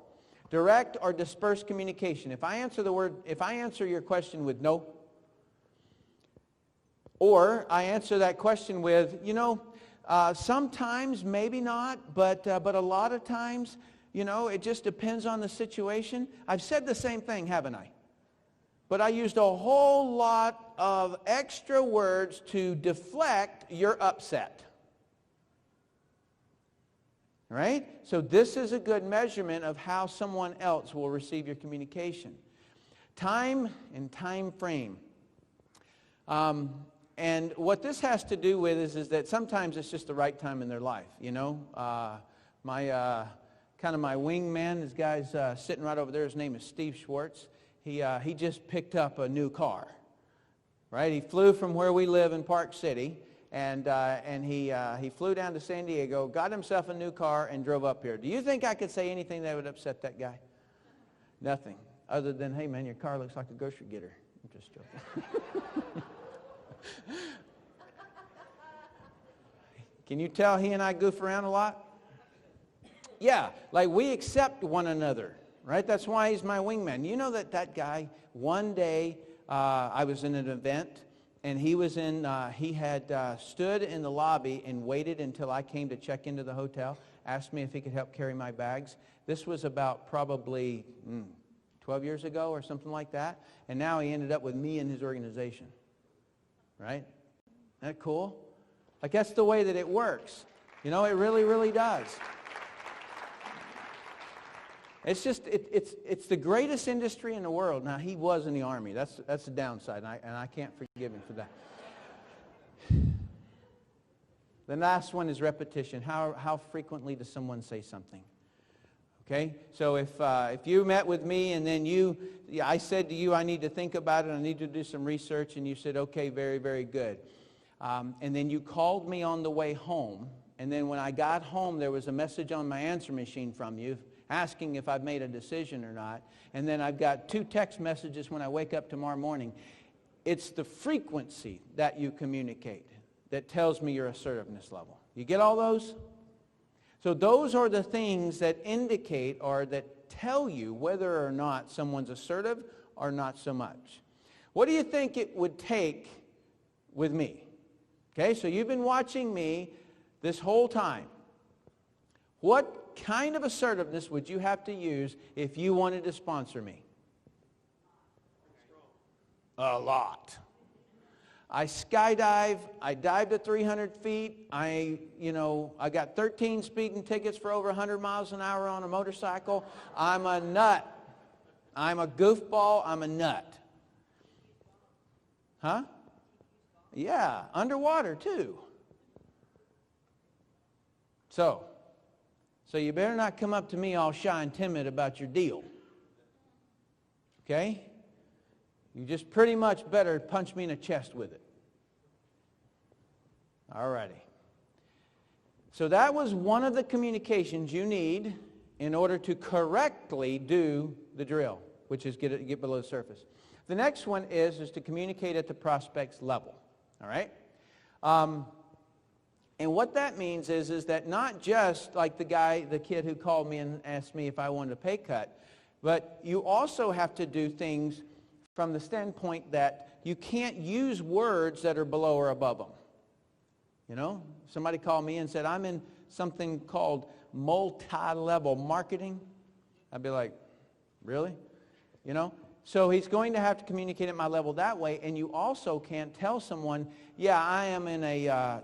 Speaker 2: Direct or dispersed communication. If I answer your question with no, or I answer that question with, sometimes, maybe not, but a lot of times, it just depends on the situation. I've said the same thing, haven't I? But I used a whole lot of extra words to deflect your upset. Right? So this is a good measurement of how someone else will receive your communication. Time and time frame. And what this has to do with is that sometimes it's just the right time in their life. My wingman, this guy's sitting right over there. His name is Steve Schwartz. He just picked up a new car, right? He flew from where we live in Park City, and he flew down to San Diego, got himself a new car, and drove up here. Do you think I could say anything that would upset that guy? Nothing, other than, hey, man, your car looks like a grocery getter. I'm just joking. Can you tell he and I goof around a lot? Yeah, like we accept one another, right? That's why he's my wingman. You know that guy, one day I was in an event, and he had stood in the lobby and waited until I came to check into the hotel, asked me if he could help carry my bags. This was about probably 12 years ago or something like that, and now he ended up with me in his organization, right? Isn't that cool? Like, that's the way that it works. It really, really does. It's just, it's the greatest industry in the world. Now, he was in the Army. That's the downside, and I can't forgive him for that. The last one is repetition. How frequently does someone say something? Okay? So if you met with me and then I said to you, I need to think about it, I need to do some research, and you said, okay, very, very good. And then you called me on the way home, and then when I got home, there was a message on my answer machine from you asking if I've made a decision or not. And then I've got 2 text messages when I wake up tomorrow morning. It's the frequency that you communicate that tells me your assertiveness level. You get all those? So those are the things that indicate or that tell you whether or not someone's assertive or not so much. What do you think it would take with me? Okay, so you've been watching me this whole time. What kind of assertiveness would you have to use if you wanted to sponsor me? A lot. I skydive. I dived at 300 feet. I got 13 speeding tickets for over 100 miles an hour on a motorcycle. I'm a nut. I'm a goofball. I'm a nut. Huh? Yeah, underwater too. So you better not come up to me all shy and timid about your deal. Okay? You just pretty much better punch me in the chest with it. All righty. So that was one of the communications you need in order to correctly do the drill, which is get below the surface. The next one is to communicate at the prospect's level. All right? And what that means is that not just like the kid who called me and asked me if I wanted a pay cut, but you also have to do things from the standpoint that you can't use words that are below or above them. You know, somebody called me and said, I'm in something called multi-level marketing. I'd be like, really? You know? So he's going to have to communicate at my level that way, and you also can't tell someone, yeah, I am in a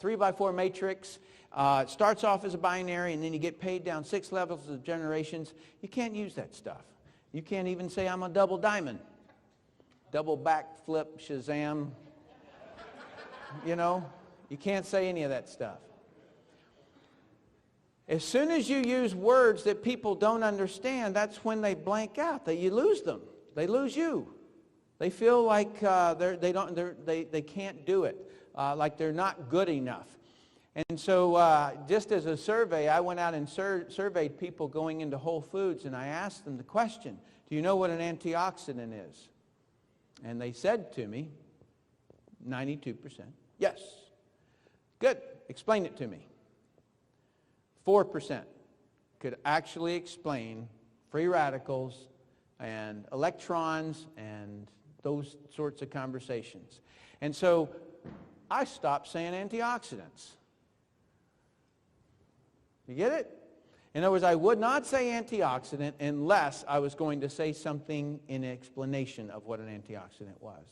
Speaker 2: 3x4 matrix. It starts off as a binary, and then you get paid down 6 levels of generations. You can't use that stuff. You can't even say I'm a double diamond. Double backflip, Shazam. You know, you can't say any of that stuff. As soon as you use words that people don't understand, that's when they blank out. You lose them. They lose you. They feel like they can't do it, like they're not good enough. And so just as a survey, I went out and surveyed people going into Whole Foods, and I asked them the question, do you know what an antioxidant is? And they said to me, 92%, yes. Good. Explain it to me. 4% could actually explain free radicals and electrons and those sorts of conversations. And so I stopped saying antioxidants. You get it? In other words, I would not say antioxidant unless I was going to say something in explanation of what an antioxidant was.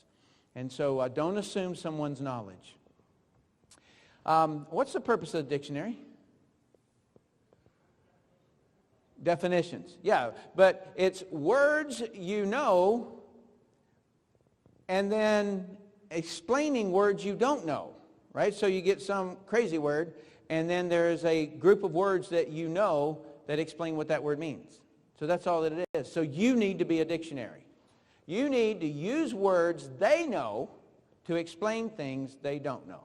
Speaker 2: And so don't assume someone's knowledge. What's the purpose of the dictionary? Definitions. Yeah, but it's words you know and then explaining words you don't know, right? So you get some crazy word, and then there's a group of words that you know that explain what that word means. So that's all that it is. So you need to be a dictionary. You need to use words they know to explain things they don't know.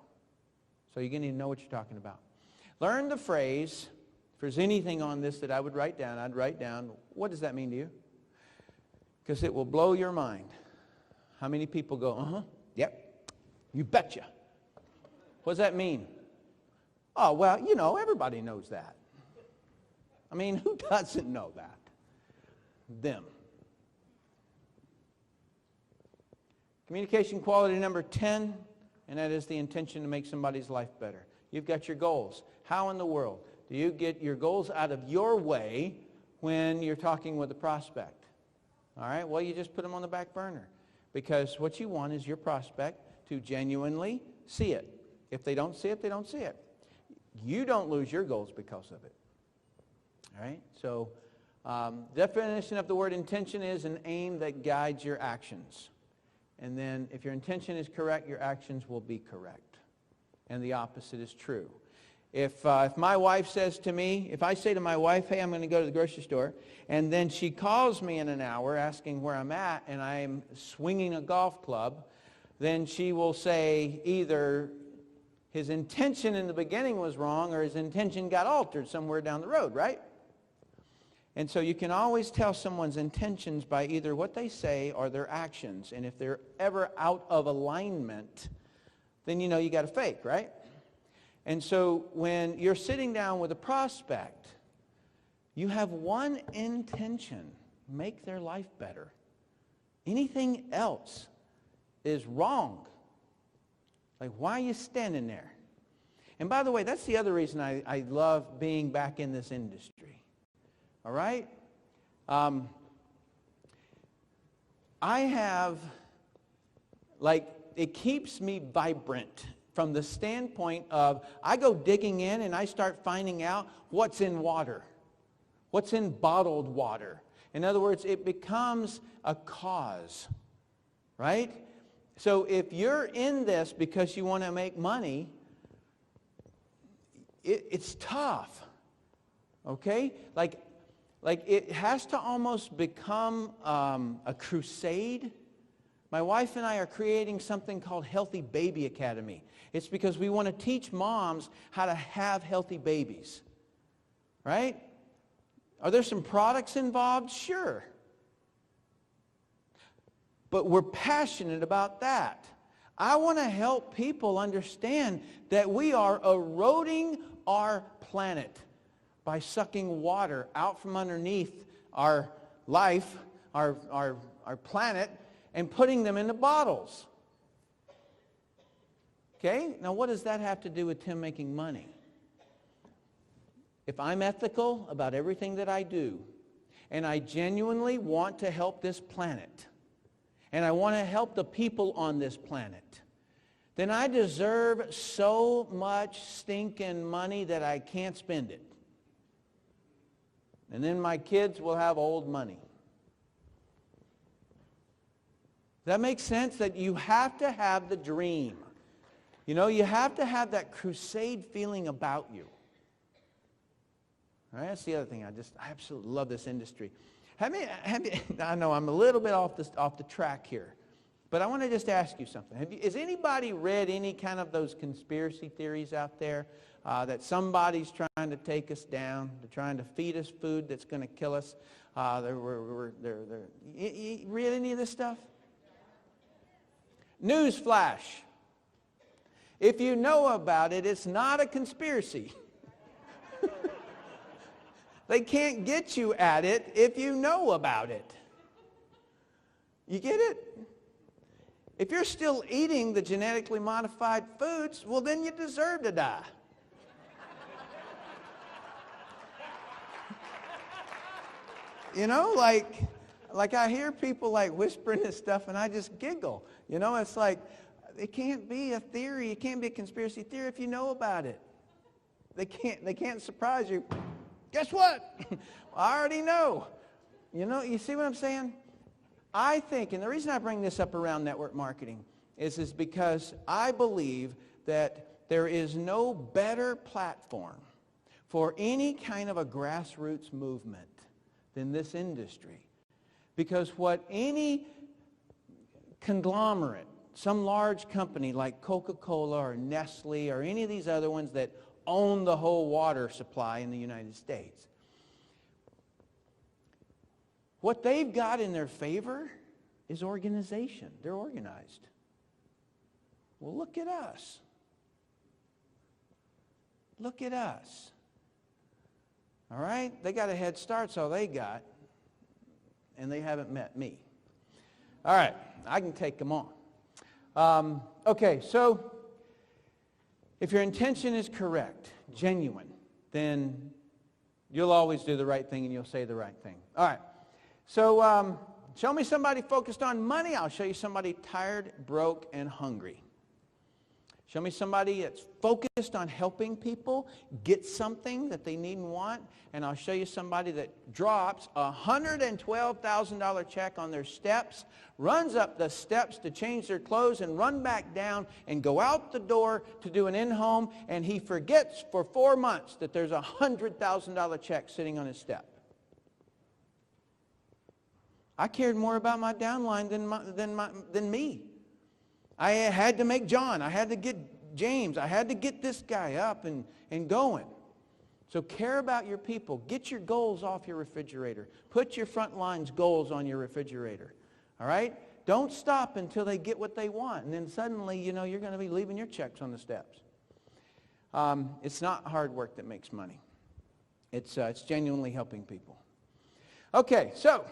Speaker 2: So you're going to need to know what you're talking about. Learn the phrase. If there's anything on this that I would write down, I'd write down, what does that mean to you? Because it will blow your mind. How many people go, uh-huh, yep, you betcha. What does that mean? Oh, well, you know, everybody knows that. I mean, who doesn't know that? Them. Communication quality number 10, and that is the intention to make somebody's life better. You've got your goals. How in the world do you get your goals out of your way when you're talking with a prospect? All right, well, you just put them on the back burner, because what you want is your prospect to genuinely see it. If they don't see it, they don't see it. You don't lose your goals because of it. All right, so definition of the word intention is an aim that guides your actions. And then if your intention is correct, your actions will be correct. And the opposite is true. If my wife says to me, if I say to my wife, hey, I'm going to go to the grocery store, and then she calls me in an hour asking where I'm at, and I'm swinging a golf club, then she will say either his intention in the beginning was wrong or his intention got altered somewhere down the road, right? And so you can always tell someone's intentions by either what they say or their actions. And if they're ever out of alignment, then you know you got a fake, right? And so when you're sitting down with a prospect, you have one intention: make their life better. Anything else is wrong. Like, why are you standing there? And by the way, that's the other reason I love being back in this industry. All right? I have like, it keeps me vibrant from the standpoint of I go digging in and I start finding out what's in water, what's in bottled water. In other words, it becomes a cause, right? So if you're in this because you want to make money, it's tough, okay? Like it has to almost become a crusade. My wife and I are creating something called Healthy Baby Academy. It's because we want to teach moms how to have healthy babies, right? Are there some products involved? Sure. But we're passionate about that. I want to help people understand that we are eroding our planet by sucking water out from underneath our life, our planet, and putting them into bottles. Okay? Now what does that have to do with Tim making money? If I'm ethical about everything that I do, and I genuinely want to help this planet, and I want to help the people on this planet, then I deserve so much stinking money that I can't spend it. And then my kids will have old money. Does that make sense? That you have to have the dream. You know, you have to have that crusade feeling about you. All right, that's the other thing. I absolutely love this industry. I know I'm a little bit off the track here, but I want to just ask you something. Has anybody read any kind of those conspiracy theories out there that somebody's trying to take us down, they're trying to feed us food that's going to kill us? You read any of this stuff? News flash. If you know about it, it's not a conspiracy. They can't get you at it if you know about it. You get it? If you're still eating the genetically modified foods, well, then you deserve to die. You know, like I hear people like whispering this stuff and I just giggle. You know, it's like, it can't be a theory, it can't be a conspiracy theory if you know about it. They can't surprise you. Guess what? I already know. You know, you see what I'm saying? I think, and the reason I bring this up around network marketing is because I believe that there is no better platform for any kind of a grassroots movement than this industry. Because what any conglomerate, some large company like Coca-Cola or Nestle or any of these other ones that own the whole water supply in the United States, what they've got in their favor is organization. They're organized. Well, look at us. Look at us. All right? They got a head start, so they got, and they haven't met me. All right, I can take them on. Okay, so if your intention is correct, genuine, then you'll always do the right thing and you'll say the right thing. All right, so show me somebody focused on money. I'll show you somebody tired, broke, and hungry. Show me somebody that's focused on helping people get something that they need and want, and I'll show you somebody that drops a $112,000 check on their steps, runs up the steps to change their clothes and run back down and go out the door to do an in-home, and he forgets for 4 months that there's a $100,000 check sitting on his step. I cared more about my downline than me. I had to make John. I had to get James. I had to get this guy up and going. So care about your people. Get your goals off your refrigerator. Put your front line's goals on your refrigerator. All right? Don't stop until they get what they want. And then suddenly, you know, you're going to be leaving your checks on the steps. It's not hard work that makes money. It's genuinely helping people. Okay, so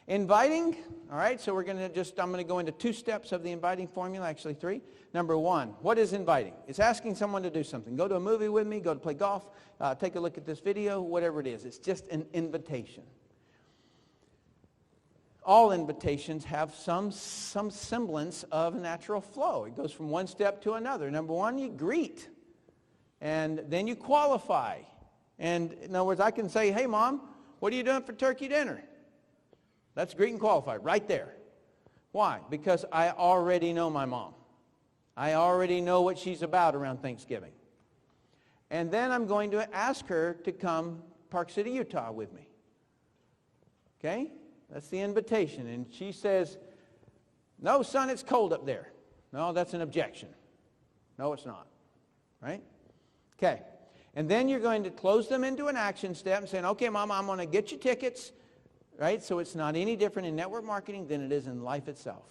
Speaker 2: inviting, all right, so I'm going to go into 2 steps of the inviting formula, actually 3. Number 1, what is inviting? It's asking someone to do something. Go to a movie with me, go to play golf, take a look at this video, whatever it is. It's just an invitation. all invitations have some semblance of a natural flow. It goes from one step to another. Number one, you greet. And then you qualify. And in other words, I can say, hey, Mom, what are you doing for turkey dinner? That's greet and qualify right there. Why? Because I already know my mom. I already know what she's about around Thanksgiving. And then I'm going to ask her to come Park City, Utah with me. Okay? That's the invitation. And she says, no, son, it's cold up there. No, that's an objection. No, it's not. Right? Okay. And then you're going to close them into an action step and saying, okay, Mom, I'm going to get you tickets. Right? So it's not any different in network marketing than it is in life itself.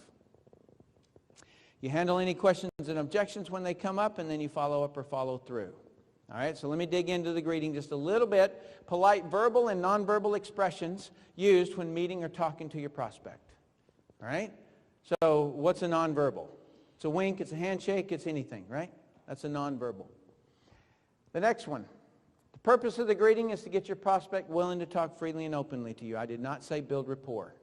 Speaker 2: You handle any questions and objections when they come up, and then you follow up or follow through. All right, so let me dig into the greeting just a little bit. Polite verbal and nonverbal expressions used when meeting or talking to your prospect. All right? So what's a nonverbal? It's a wink, it's a handshake, it's anything, right? That's a nonverbal. The next one. The purpose of the greeting is to get your prospect willing to talk freely and openly to you. I did not say build rapport.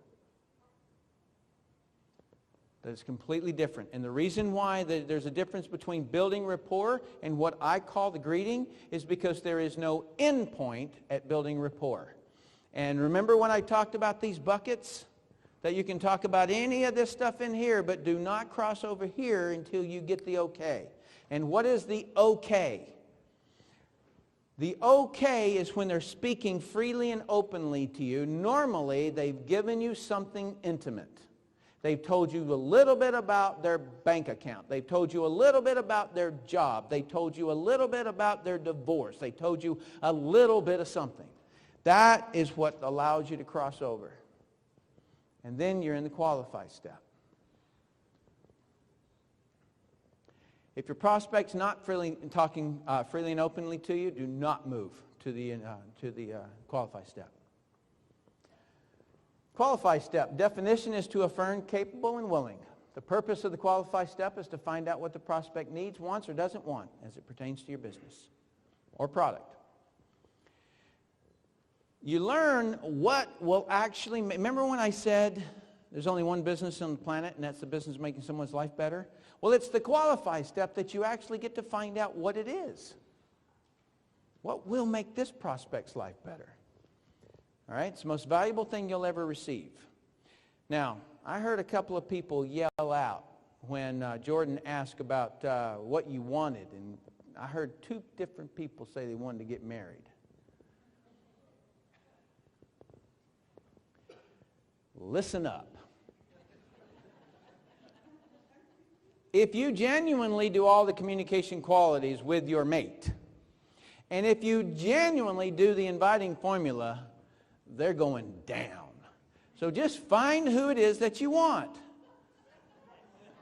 Speaker 2: That is completely different. And the reason why there's a difference between building rapport and what I call the greeting is because there is no end point at building rapport. And remember when I talked about these buckets? That you can talk about any of this stuff in here, but do not cross over here until you get the okay. And what is the okay? The okay is when they're speaking freely and openly to you. Normally, they've given you something intimate. They've told you a little bit about their bank account. They've told you a little bit about their job. They told you a little bit about their divorce. They told you a little bit of something. That is what allows you to cross over. And then you're in the qualify step. If your prospect's not talking freely and openly to you, do not move to the qualify step. Qualify step. Definition is to affirm capable and willing. The purpose of the qualify step is to find out what the prospect needs, wants, or doesn't want as it pertains to your business or product. You learn what will actually, remember when I said there's only one business on the planet and that's the business making someone's life better? Well, it's the qualify step that you actually get to find out what it is. What will make this prospect's life better? All right, it's the most valuable thing you'll ever receive. Now, I heard a couple of people yell out when Jordan asked about what you wanted, and I heard two different people say they wanted to get married. Listen up. If you genuinely do all the communication qualities with your mate, and if you genuinely do the inviting formula, they're going down. So just find who it is that you want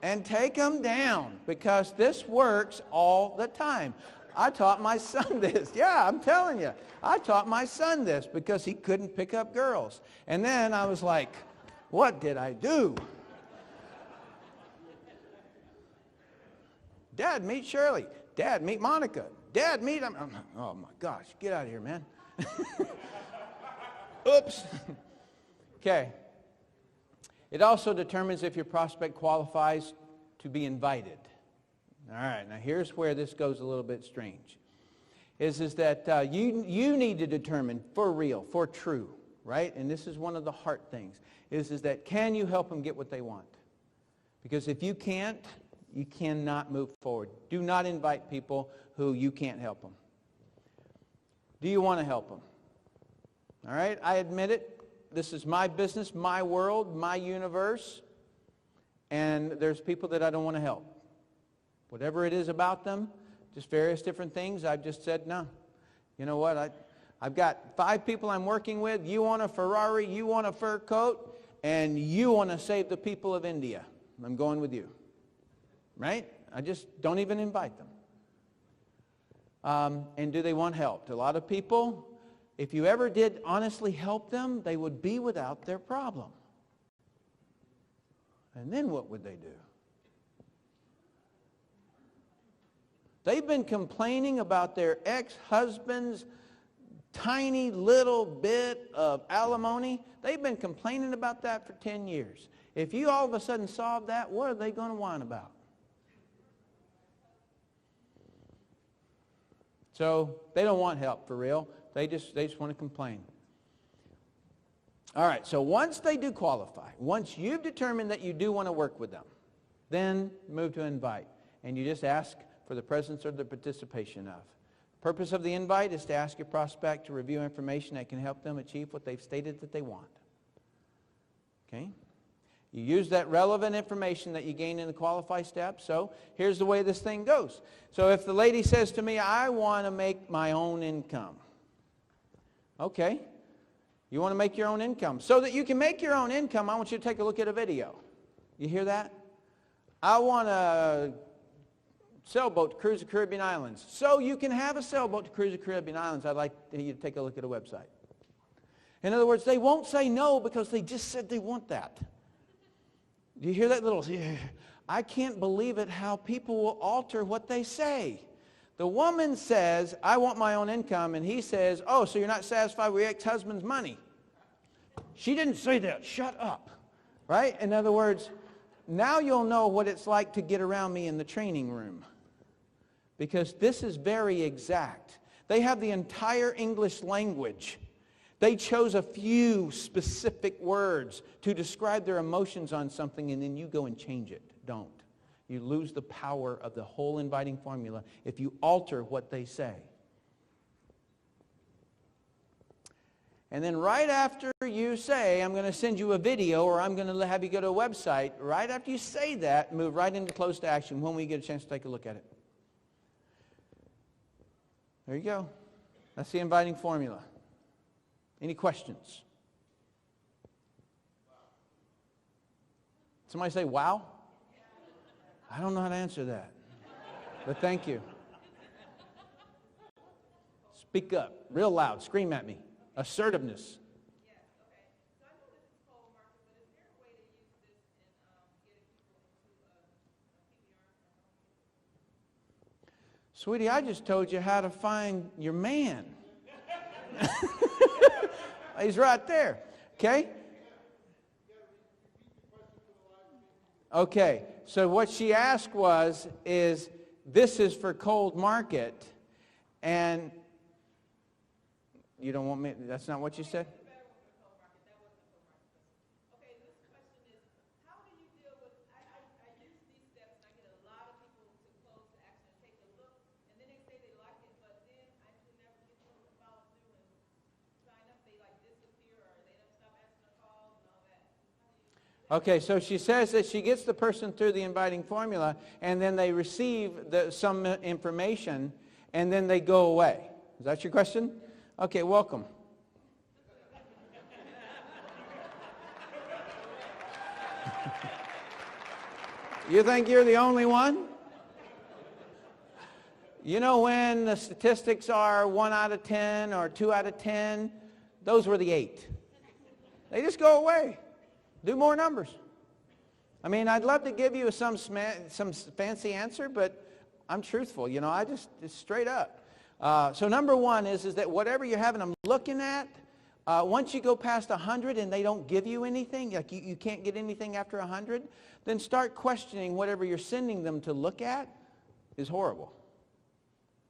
Speaker 2: and take them down, because this works all the time. I taught my son this. Yeah, I'm telling you. I taught my son this because he couldn't pick up girls. And then I was like, what did I do? Dad, meet Shirley. Dad, meet Monica. Dad, meet... oh my gosh, get out of here, man. Oops. Okay. It also determines if your prospect qualifies to be invited. All right, now here's where this goes a little bit strange. Is that you need to determine for real, for true, right? And this is one of the heart things, is that can you help them get what they want? Because if you can't, you cannot move forward. Do not invite people who you can't help them. Do you want to help them? All right, I admit it. This is my business, my world, my universe, and there's people that I don't want to help. Whatever it is about them, just various different things, I've just said, no. You know what, I've got 5 people I'm working with. You want a Ferrari, you want a fur coat, and you want to save the people of India. I'm going with you. Right? I just don't even invite them. And do they want help? A lot of people, if you ever did honestly help them, they would be without their problem. And then what would they do? They've been complaining about their ex-husband's tiny little bit of alimony, they've been complaining about that for 10 years. If you all of a sudden solve that, what are they going to whine about? So they don't want help for real. They just want to complain. All right, so once they do qualify, once you've determined that you do want to work with them, then move to invite. And you just ask for the presence or the participation of. The purpose of the invite is to ask your prospect to review information that can help them achieve what they've stated that they want. Okay? You use that relevant information that you gain in the qualify step. So here's the way this thing goes. So if the lady says to me, I want to make my own income. Okay. You want to make your own income. So that you can make your own income, I want you to take a look at a video. You hear that? I want a sailboat to cruise the Caribbean islands. So you can have a sailboat to cruise the Caribbean islands. I'd like you to take a look at a website. In other words, they won't say no because they just said they want that. Do you hear that little, I can't believe it how people will alter what they say. The woman says, I want my own income, and he says, oh, so you're not satisfied with your ex-husband's money. She didn't say that. Shut up. Right? In other words, now you'll know what it's like to get around me in the training room. Because this is very exact. They have the entire English language. They chose a few specific words to describe their emotions on something, and then you go and change it. Don't. You lose the power of the whole inviting formula if you alter what they say. And then right after you say, I'm going to send you a video or I'm going to have you go to a website, right after you say that, move right into close to action when we get a chance to take a look at it. There you go. That's the inviting formula. Any questions? Somebody say, wow? I don't know how to answer that, but thank you. Speak up, real loud, scream at me. Assertiveness.
Speaker 3: Yes, okay. So I know this is cold market, but is there a way to use this in getting people into a PPR?
Speaker 2: Sweetie, I just told you how to find your man. He's right there. Okay? Okay. So what she asked is this is for cold market, and you don't want me, that's not what you said?
Speaker 3: Okay, this question is, how do you deal with, I use these steps and I get a lot of people to close to action and take a look, and then they say they like it, but then I actually never get them to follow through and sign up. They like disappear or they don't stop answering the calls and all that.
Speaker 2: Okay, so she says that she gets the person through the inviting formula, and then they receive some information, and then they go away. Is that your question? Okay, welcome. You think you're the only one? You know when the statistics are 1 out of 10 or 2 out of 10? Those were the 8. They just go away. Do more numbers. I mean, I'd love to give you some fancy answer, but I'm truthful. You know, it's straight up. So number one is that whatever you're having them looking at, once you go past 100 and they don't give you anything, like you can't get anything after 100, then start questioning whatever you're sending them to look at is horrible.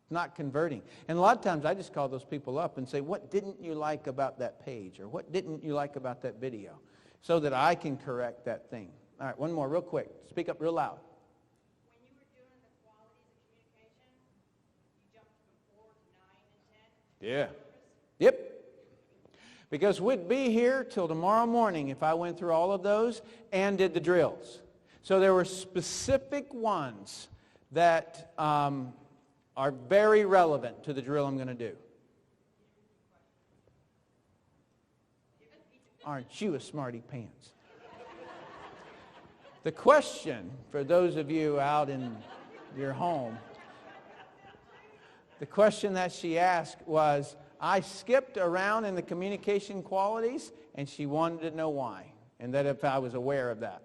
Speaker 2: Not converting. And a lot of times I just call those people up and say, what didn't you like about that page? Or what didn't you like about that video? So that I can correct that thing. All right, one more real quick. Speak up real loud.
Speaker 3: When you were doing the qualities of communication, you jumped from 4 to 9 and 10?
Speaker 2: Yeah. Yep. Because we'd be here till tomorrow morning if I went through all of those and did the drills. So there were specific ones that are very relevant to the drill I'm going to do. Aren't you a smarty pants? The question, for those of you out in your home, the question that she asked was, I skipped around in the communication qualities, and she wanted to know why, and that if I was aware of that.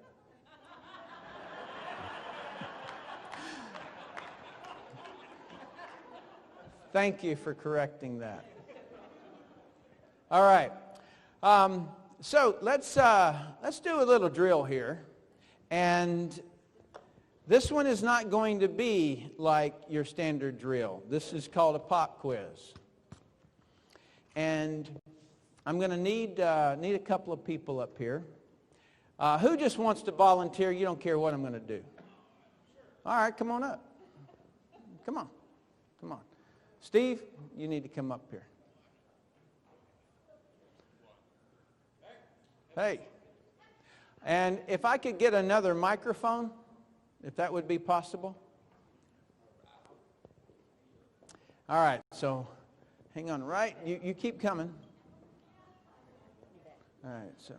Speaker 2: Thank you for correcting that. All right. So let's do a little drill here. And this one is not going to be like your standard drill. This is called a pop quiz. And I'm going to need a couple of people up here. Who just wants to volunteer? You don't care what I'm going to do. All right, come on up. Come on. Come on. Steve, you need to come up here. Hey. And if I could get another microphone, if that would be possible. All right, so hang on, right? You keep coming. All right, so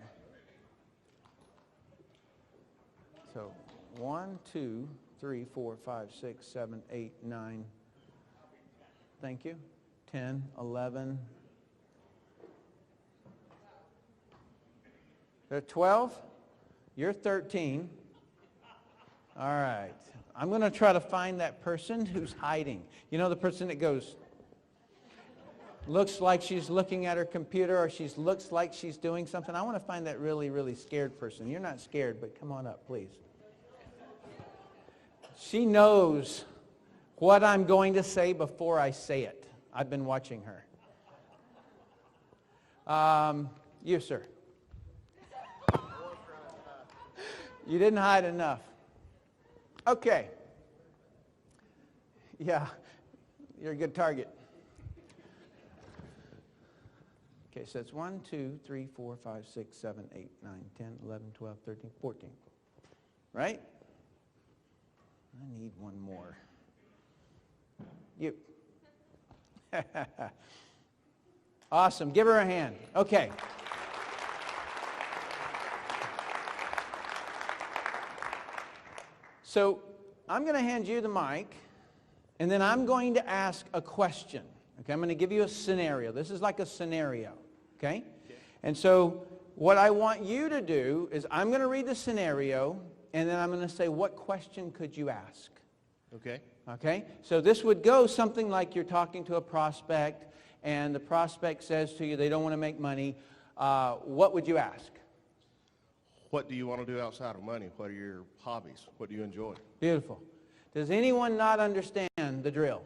Speaker 2: 1, 2, 3, 4, 5, 6, 7, 8, 9. Thank you. 10, 11. They're 12. You're 13. All right. I'm going to try to find that person who's hiding. You know, the person that goes, looks like she's looking at her computer, or she looks like she's doing something. I want to find that really, really scared person. You're not scared, but come on up, please. She knows what I'm going to say before I say it. I've been watching her. You, sir. You didn't hide enough. Okay. Yeah, you're a good target. Okay, so it's 1, 2, 3, 4, 5, 6, 7, 8, 9, 10, 11, 12, 13, 14. Right? I need one more. You. Awesome. Give her a hand. Okay. So I'm going to hand you the mic, and then I'm going to ask a question. Okay, I'm going to give you a scenario. This is like a scenario. Okay? And so what I want you to do is I'm going to read the scenario, and then I'm going to say, what question could you ask?
Speaker 4: Okay.
Speaker 2: Okay? So this would go something like you're talking to a prospect, and the prospect says to you they don't want to make money. What would you ask?
Speaker 4: What do you want to do outside of money? What are your hobbies? What do you enjoy?
Speaker 2: Beautiful. Does anyone not understand the drill?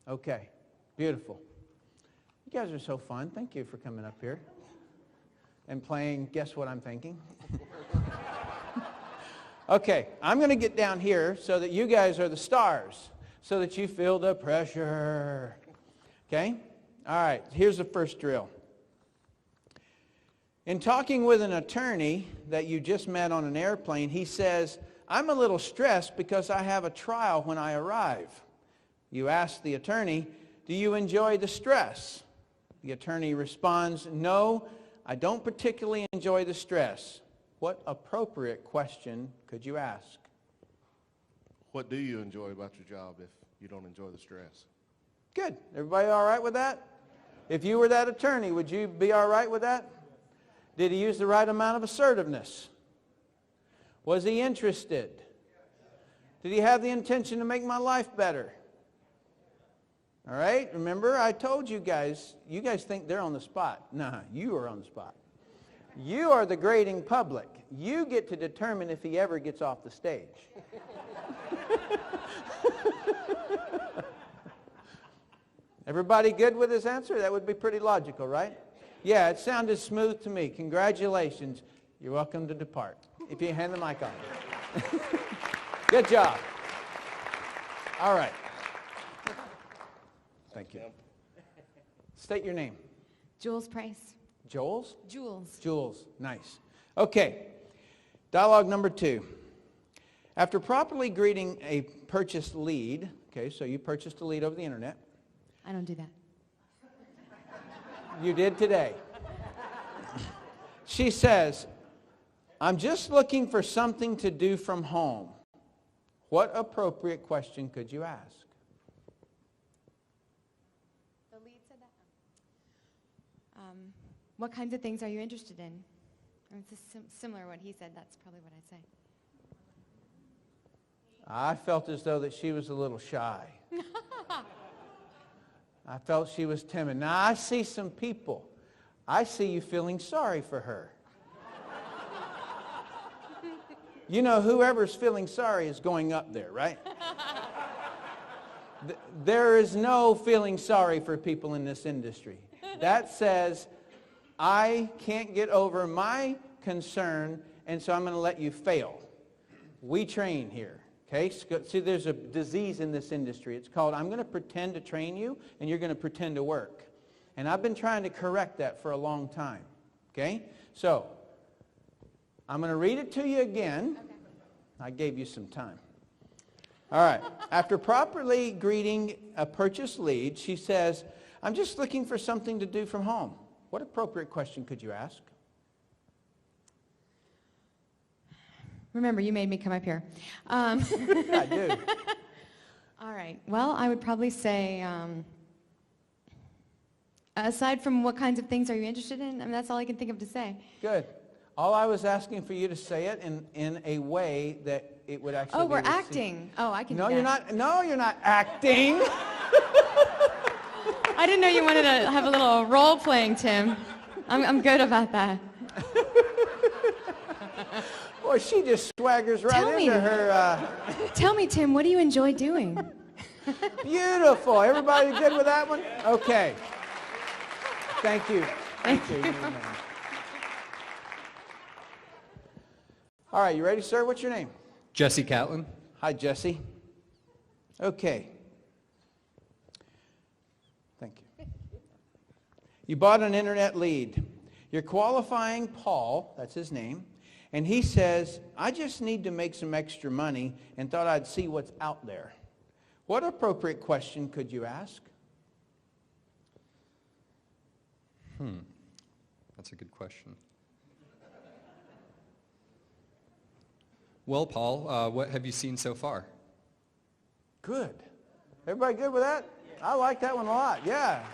Speaker 2: Okay. Beautiful. You guys are so fun. Thank you for coming up here and playing Guess What I'm Thinking. Okay, I'm going to get down here so that you guys are the stars, so that you feel the pressure. Okay? All right, here's the first drill. In talking with an attorney that you just met on an airplane, he says, I'm a little stressed because I have a trial when I arrive. You ask the attorney, do you enjoy the stress? The attorney responds, no, I don't particularly enjoy the stress. What appropriate question could you ask?
Speaker 4: What do you enjoy about your job if you don't enjoy the stress?
Speaker 2: Good. Everybody all right with that? If you were that attorney, would you be all right with that? Did he use the right amount of assertiveness? Was he interested? Did he have the intention to make my life better? All right? Remember, I told you guys think they're on the spot. Nah, you are on the spot. You are the grading public. You get to determine if he ever gets off the stage. Everybody good with his answer? That would be pretty logical, right? Yeah, it sounded smooth to me. Congratulations. You're welcome to depart. If you hand the mic on. Good job. All right. Thank you. State your name.
Speaker 5: Jules Price.
Speaker 2: Joel's?
Speaker 5: Jules.
Speaker 2: Jules. Nice. Okay. Dialogue number 2. After properly greeting a purchased lead, okay, so you purchased a lead over the internet.
Speaker 5: I don't do that.
Speaker 2: You did today. She says, I'm just looking for something to do from home. What appropriate question could you ask?
Speaker 5: The lead said that? What kinds of things are you interested in? It's similar to what he said. That's probably what I'd say.
Speaker 2: I felt as though that she was a little shy. I felt she was timid. Now, I see some people. I see you feeling sorry for her. You know, whoever's feeling sorry is going up there, right? There is no feeling sorry for people in this industry. That says, I can't get over my concern, and so I'm going to let you fail. We train here. Okay? See, there's a disease in this industry. It's called, I'm going to pretend to train you, and you're going to pretend to work. And I've been trying to correct that for a long time. Okay? So, I'm going to read it to you again.
Speaker 5: Okay.
Speaker 2: I gave you some time. All right. After properly greeting a purchase lead, she says, I'm just looking for something to do from home. What appropriate question could you ask?
Speaker 5: Remember, you made me come up here.
Speaker 2: I do.
Speaker 5: All right. Well, I would probably say, aside from what kinds of things are you interested in? I mean, that's all I can think of to say.
Speaker 2: Good. All I was asking for you to say it in a way that it would actually
Speaker 5: Oh,
Speaker 2: be
Speaker 5: we're
Speaker 2: received.
Speaker 5: acting. Oh, I can
Speaker 2: No,
Speaker 5: do
Speaker 2: you're
Speaker 5: that.
Speaker 2: not. No, you're not acting.
Speaker 5: I didn't know you wanted to have a little role playing, Tim. I'm good about that.
Speaker 2: Boy, she just swaggers right
Speaker 5: Tell me.
Speaker 2: into her.
Speaker 5: Tell me, Tim, what do you enjoy doing?
Speaker 2: Beautiful. Everybody good with that one? Okay. Thank you. Thank you. All right, you ready, sir? What's your name?
Speaker 6: Jesse Catlin.
Speaker 2: Hi, Jesse. Okay. Thank you. You bought an internet lead. You're qualifying Paul, that's his name, and he says, I just need to make some extra money and thought I'd see what's out there. What appropriate question could you ask?
Speaker 6: That's a good question. Well, Paul, what have you seen so far?
Speaker 2: Good. Everybody good with that? I like that one a lot. Yeah.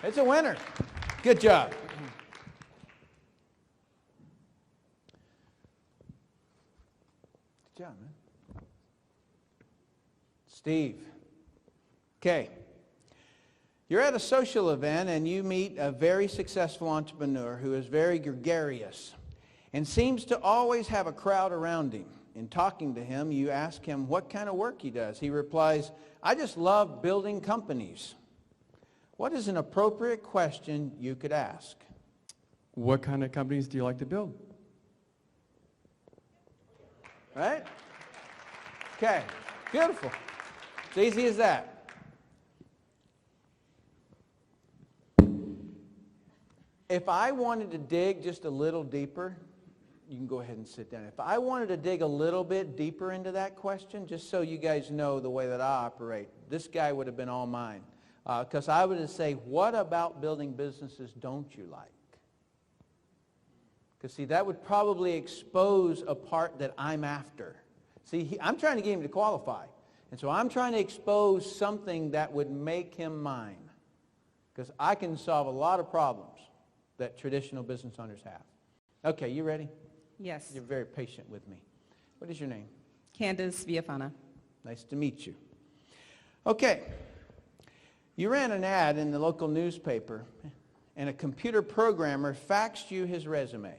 Speaker 2: It's a winner. Good job. Good job, man. Steve. Okay. You're at a social event and you meet a very successful entrepreneur who is very gregarious and seems to always have a crowd around him. In talking to him, you ask him what kind of work he does. He replies, I just love building companies. What is an appropriate question you could ask?
Speaker 7: What kind of companies do you like to build?
Speaker 2: Right? Okay. Beautiful. It's easy as that. If I wanted to dig just a little deeper, you can go ahead and sit down. If I wanted to dig a little bit deeper into that question, just so you guys know the way that I operate, this guy would have been all mine. Because I would say, what about building businesses don't you like? Because, see, that would probably expose a part that I'm after. See, I'm trying to get him to qualify. And so I'm trying to expose something that would make him mine. Because I can solve a lot of problems that traditional business owners have. Okay, you ready?
Speaker 8: Yes.
Speaker 2: You're very patient with me. What is your name?
Speaker 8: Candace Viafana.
Speaker 2: Nice to meet you. Okay. You ran an ad in the local newspaper, and a computer programmer faxed you his resume.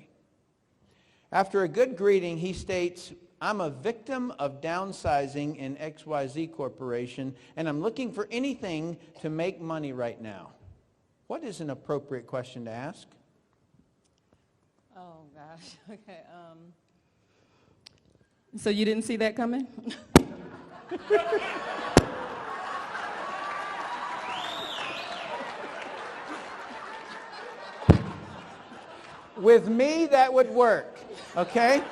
Speaker 2: After a good greeting, he states, I'm a victim of downsizing in XYZ Corporation, and I'm looking for anything to make money right now. What is an appropriate question to ask?
Speaker 8: Oh, gosh. Okay. So you didn't see that coming?
Speaker 2: With me, that would work, okay?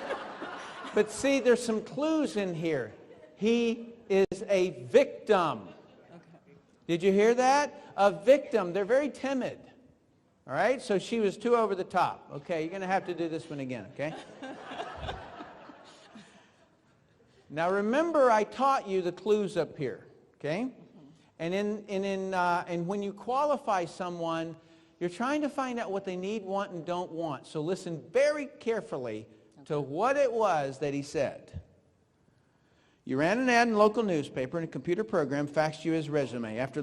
Speaker 2: But see, there's some clues in here. He is a victim.
Speaker 8: Okay.
Speaker 2: Did you hear that? A victim. They're very timid. All right? So she was too over the top. Okay, you're going to have to do this one again, okay? Now remember, I taught you the clues up here, okay? And when you qualify someone, you're trying to find out what they need, want, and don't want. So listen very carefully to what it was that he said. You ran an ad in a local newspaper and a computer program faxed you his resume. After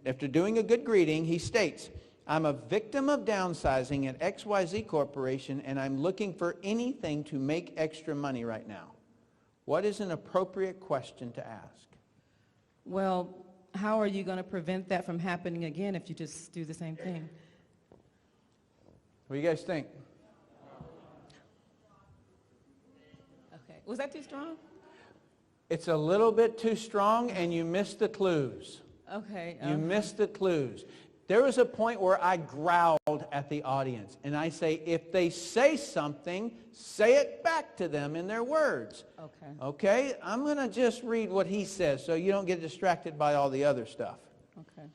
Speaker 2: after doing a good greeting, he states, I'm a victim of downsizing at XYZ Corporation, and I'm looking for anything to make extra money right now. What is an appropriate question to ask?
Speaker 8: Well, how are you going to prevent that from happening again if you just do the same thing?
Speaker 2: What do you guys think?
Speaker 8: Okay. Was that too strong?
Speaker 2: It's a little bit too strong, and you missed the clues.
Speaker 8: Okay.
Speaker 2: You missed the clues. There was a point where I growled at the audience, and I say, if they say something, say it back to them in their words.
Speaker 8: Okay.
Speaker 2: Okay? I'm going to just read what he says so you don't get distracted by all the other stuff.
Speaker 8: Okay.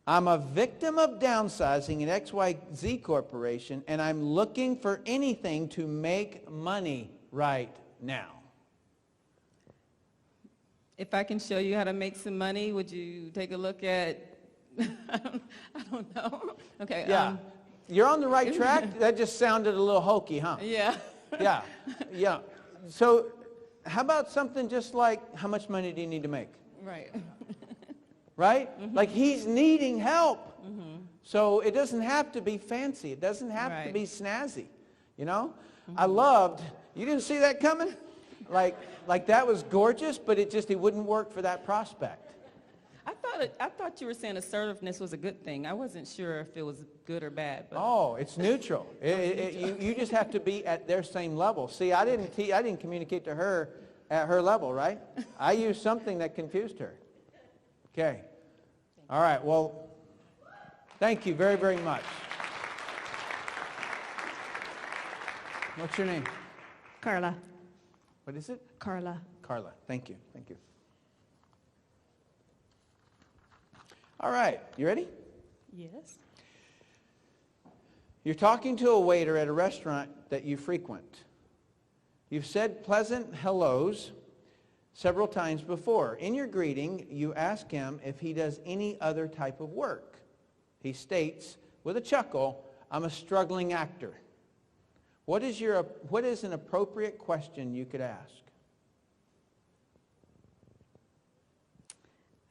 Speaker 2: I'm a victim of downsizing at XYZ Corporation, and I'm looking for anything to make money right now.
Speaker 8: If I can show you how to make some money, would you take a look at, I don't know. Okay.
Speaker 2: Yeah. You're on the right track. That just sounded a little hokey, huh?
Speaker 8: Yeah.
Speaker 2: Yeah. Yeah. So how about something just like, how much money do you need to make?
Speaker 8: Right.
Speaker 2: Right? Like he's needing help. So it doesn't have to be fancy. It doesn't have to
Speaker 8: Right.
Speaker 2: be snazzy. You know? I loved, you didn't see that coming? Like that was gorgeous, but it wouldn't work for that prospect.
Speaker 8: I thought you were saying assertiveness was a good thing. I wasn't sure if it was good or bad. But
Speaker 2: Oh, it's neutral. You just have to be at their same level. See, I didn't communicate to her at her level, right? I used something that confused her. Okay. All right. Well, thank you very, very much. What's your name?
Speaker 9: Carla.
Speaker 2: What is it?
Speaker 9: Carla.
Speaker 2: Carla. Thank you. Thank you. All right. You ready?
Speaker 9: Yes.
Speaker 2: You're talking to a waiter at a restaurant that you frequent. You've said pleasant hellos several times before. In your greeting, you ask him if he does any other type of work. He states, with a chuckle, I'm a struggling actor. What is an appropriate question you could ask?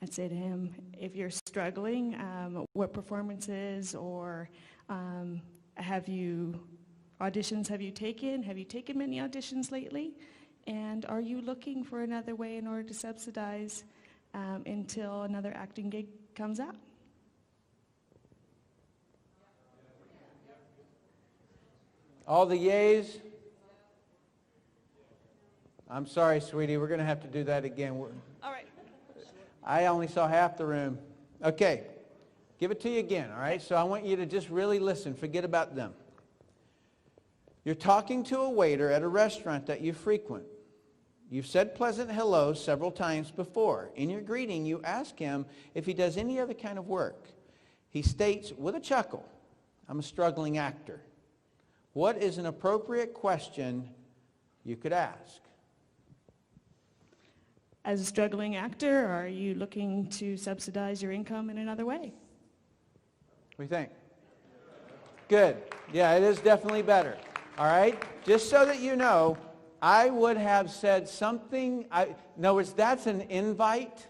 Speaker 9: I'd say to him, if you're struggling, what performances or auditions have you taken? Have you taken many auditions lately? And are you looking for another way in order to subsidize until another acting gig comes out?
Speaker 2: All the yays? I'm sorry, sweetie. We're going to have to do that again.
Speaker 8: all right.
Speaker 2: I only saw half the room. Okay. Give it to you again, all right? So I want you to just really listen. Forget about them. You're talking to a waiter at a restaurant that you frequent. You've said pleasant hello several times before. In your greeting, you ask him if he does any other kind of work. He states with a chuckle, I'm a struggling actor. What is an appropriate question you could ask?
Speaker 9: As a struggling actor, are you looking to subsidize your income in another way?
Speaker 2: What do you think? Good. Yeah, it is definitely better. All right? Just so that you know, I would have said something. In other words, that's an invite.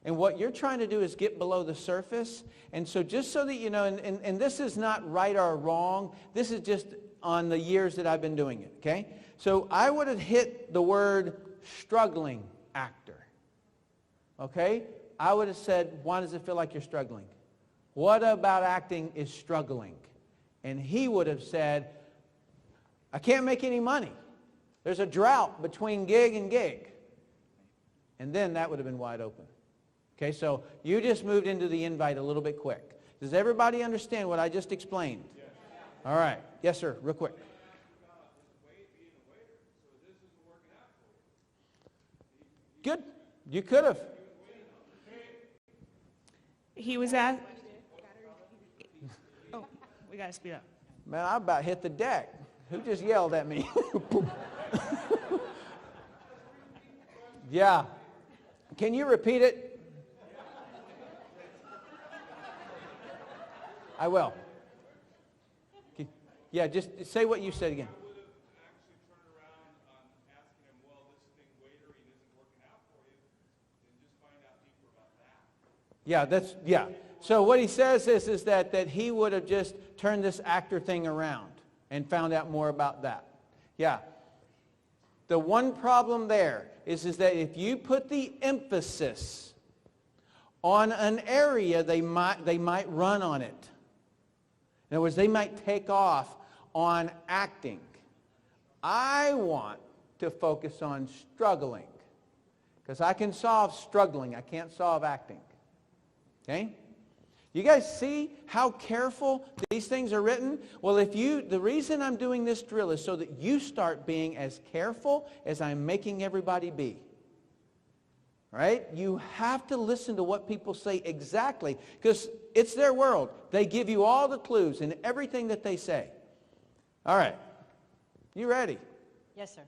Speaker 2: And what you're trying to do is get below the surface. And so just so that you know, and this is not right or wrong. This is just on the years that I've been doing it. Okay? So I would have hit the word struggling actor. Okay? I would have said, why does it feel like you're struggling? What about acting is struggling? And he would have said, I can't make any money. There's a drought between gig and gig. And then that would have been wide open. Okay, so you just moved into the invite a little bit quick. Does everybody understand what I just explained? Yes. All right. Yes, sir. Real quick. Good. You could have.
Speaker 9: He was at... Oh, we got to speed up.
Speaker 2: Man, I about hit the deck. Who just yelled at me? Yeah. Can you repeat it? I will. Yeah, just say what you said again. Yeah, So what he says is that he would have just turned this actor thing around and found out more about that. Yeah. The one problem there is that if you put the emphasis on an area, they might run on it. In other words, they might take off on acting. I want to focus on struggling, because I can solve struggling. I can't solve acting. Okay? You guys see how careful these things are written? Well, the reason I'm doing this drill is so that you start being as careful as I'm making everybody be. Right? You have to listen to what people say exactly, because it's their world. They give you all the clues in everything that they say. All right. You ready?
Speaker 10: Yes, sir.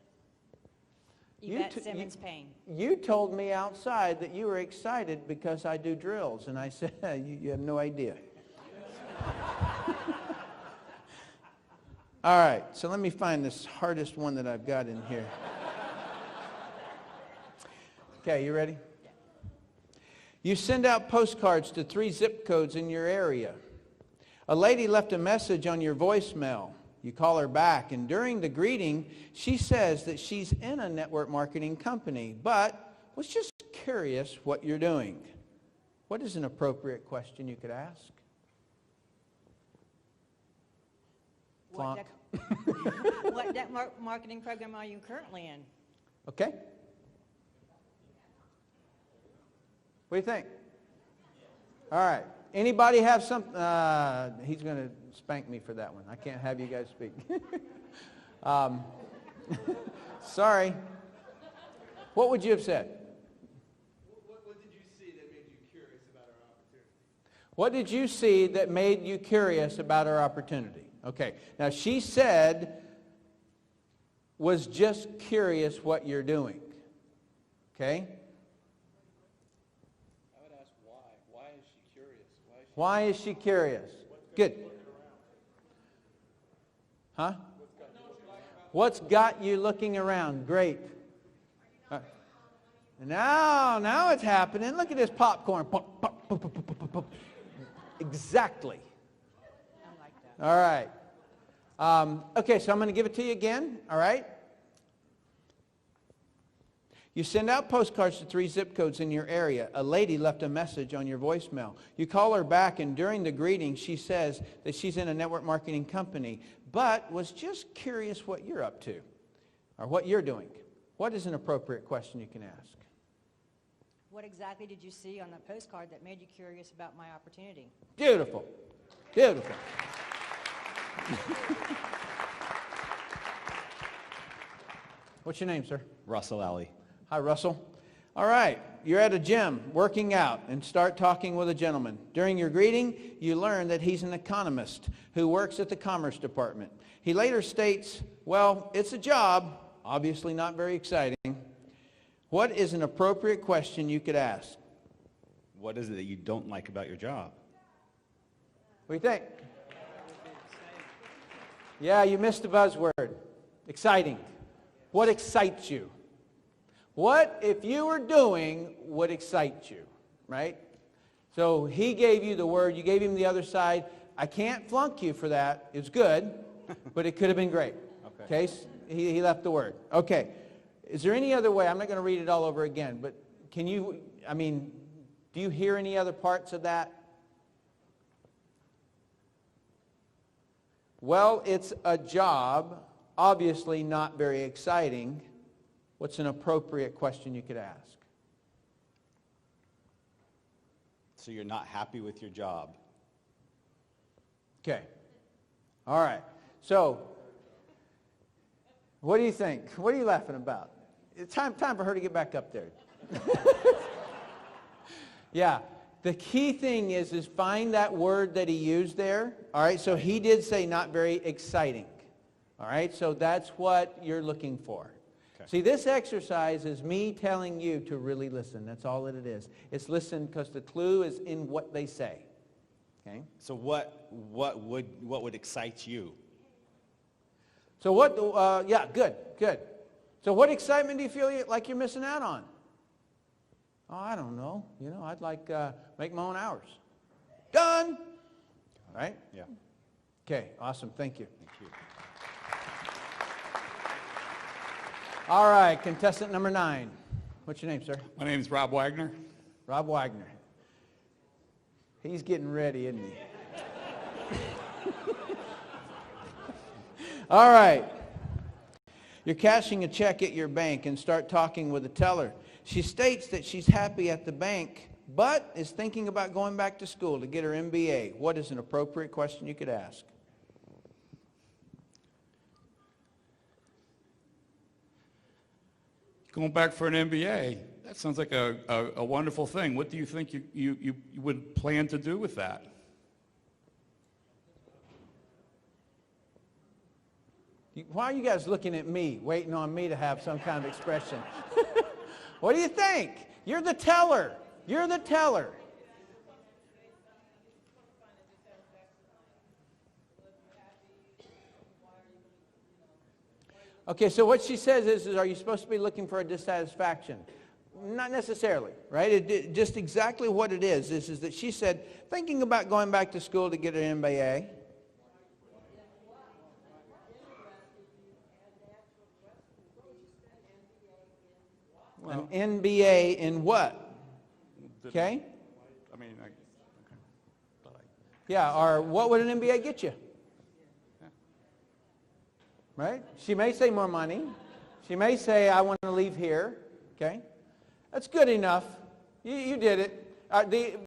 Speaker 2: You
Speaker 10: Yvette Simmons Payne.
Speaker 2: You told me outside that you were excited because I do drills, and I said, you have no idea. All right, so let me find this hardest one that I've got in here. Okay, you ready?
Speaker 10: Yeah.
Speaker 2: You send out postcards to 3 zip codes in your area. A lady left a message on your voicemail. You call her back, and during the greeting, she says that she's in a network marketing company, but was just curious what you're doing. What is an appropriate question you could ask?
Speaker 10: What network marketing program are you currently in?
Speaker 2: Okay. What do you think? All right. Anybody have some? He's going to spank me for that one. I can't have you guys speak. Sorry. What would you have said?
Speaker 11: What did you see that made you curious about our opportunity?
Speaker 2: What did you see that made you curious about our opportunity? Okay. Now, she said, was just curious what you're doing. Okay? Why is she curious? Good. Huh? What's got you looking around? Great. Now it's happening. Look at this popcorn. Pop, pop, pop, pop, pop, pop, pop. Exactly.
Speaker 10: I like that.
Speaker 2: All right. Okay, so I'm going to give it to you again. All right? You send out postcards to 3 zip codes in your area. A lady left a message on your voicemail. You call her back, and during the greeting, she says that she's in a network marketing company, but was just curious what you're up to or what you're doing. What is an appropriate question you can ask?
Speaker 10: What exactly did you see on the postcard that made you curious about my opportunity?
Speaker 2: Beautiful. Beautiful. What's your name, sir?
Speaker 12: Russell Alley.
Speaker 2: Hi, Russell. All right, you're at a gym working out and start talking with a gentleman. During your greeting, you learn that he's an economist who works at the Commerce Department. He later states, well, it's a job, obviously not very exciting. What is an appropriate question you could ask?
Speaker 12: What is it that you don't like about your job?
Speaker 2: What do you think? Yeah, you missed a buzzword. Exciting. What excites you? What, if you were doing, would excite you, right? So he gave you the word, you gave him the other side. I can't flunk you for that. It's good, but it could have been great. Okay? He left the word. Okay. Is there any other way? I'm not going to read it all over again, but can you, do you hear any other parts of that? Well, it's a job, obviously not very exciting. What's an appropriate question you could ask?
Speaker 12: So you're not happy with your job.
Speaker 2: Okay. All right. So, what do you think? What are you laughing about? It's time for her to get back up there. Yeah. The key thing is find that word that he used there. All right. So he did say not very exciting. All right. So that's what you're looking for. Okay. See, this exercise is me telling you to really listen. That's all that it is. It's listen because the clue is in what they say. Okay.
Speaker 12: So what would excite you?
Speaker 2: So yeah, good. So what excitement do you feel like you're missing out on? Oh, I don't know. I'd like make my own hours. Done. All right?
Speaker 12: Yeah.
Speaker 2: Okay, awesome. Thank you.
Speaker 12: Thank you.
Speaker 2: All right, contestant number 9. What's your name, sir?
Speaker 13: My name is Rob Wagner.
Speaker 2: Rob Wagner. He's getting ready, isn't he? All right. You're cashing a check at your bank and start talking with the teller. She states that she's happy at the bank, but is thinking about going back to school to get her MBA. What is an appropriate question you could ask?
Speaker 13: Going back for an MBA, that sounds like a wonderful thing. What do you think you would plan to do with that?
Speaker 2: Why are you guys looking at me, waiting on me to have some kind of expression? What do you think? You're the teller. You're the teller. Okay, so what she says is are you supposed to be looking for a dissatisfaction? Not necessarily, right? Just exactly what it is that she said, thinking about going back to school to get an MBA. An MBA in what? Okay?
Speaker 13: I mean,
Speaker 2: Yeah, or what would an MBA get you? Right? She may say more money. She may say, I want to leave here. Okay? That's good enough. You did it.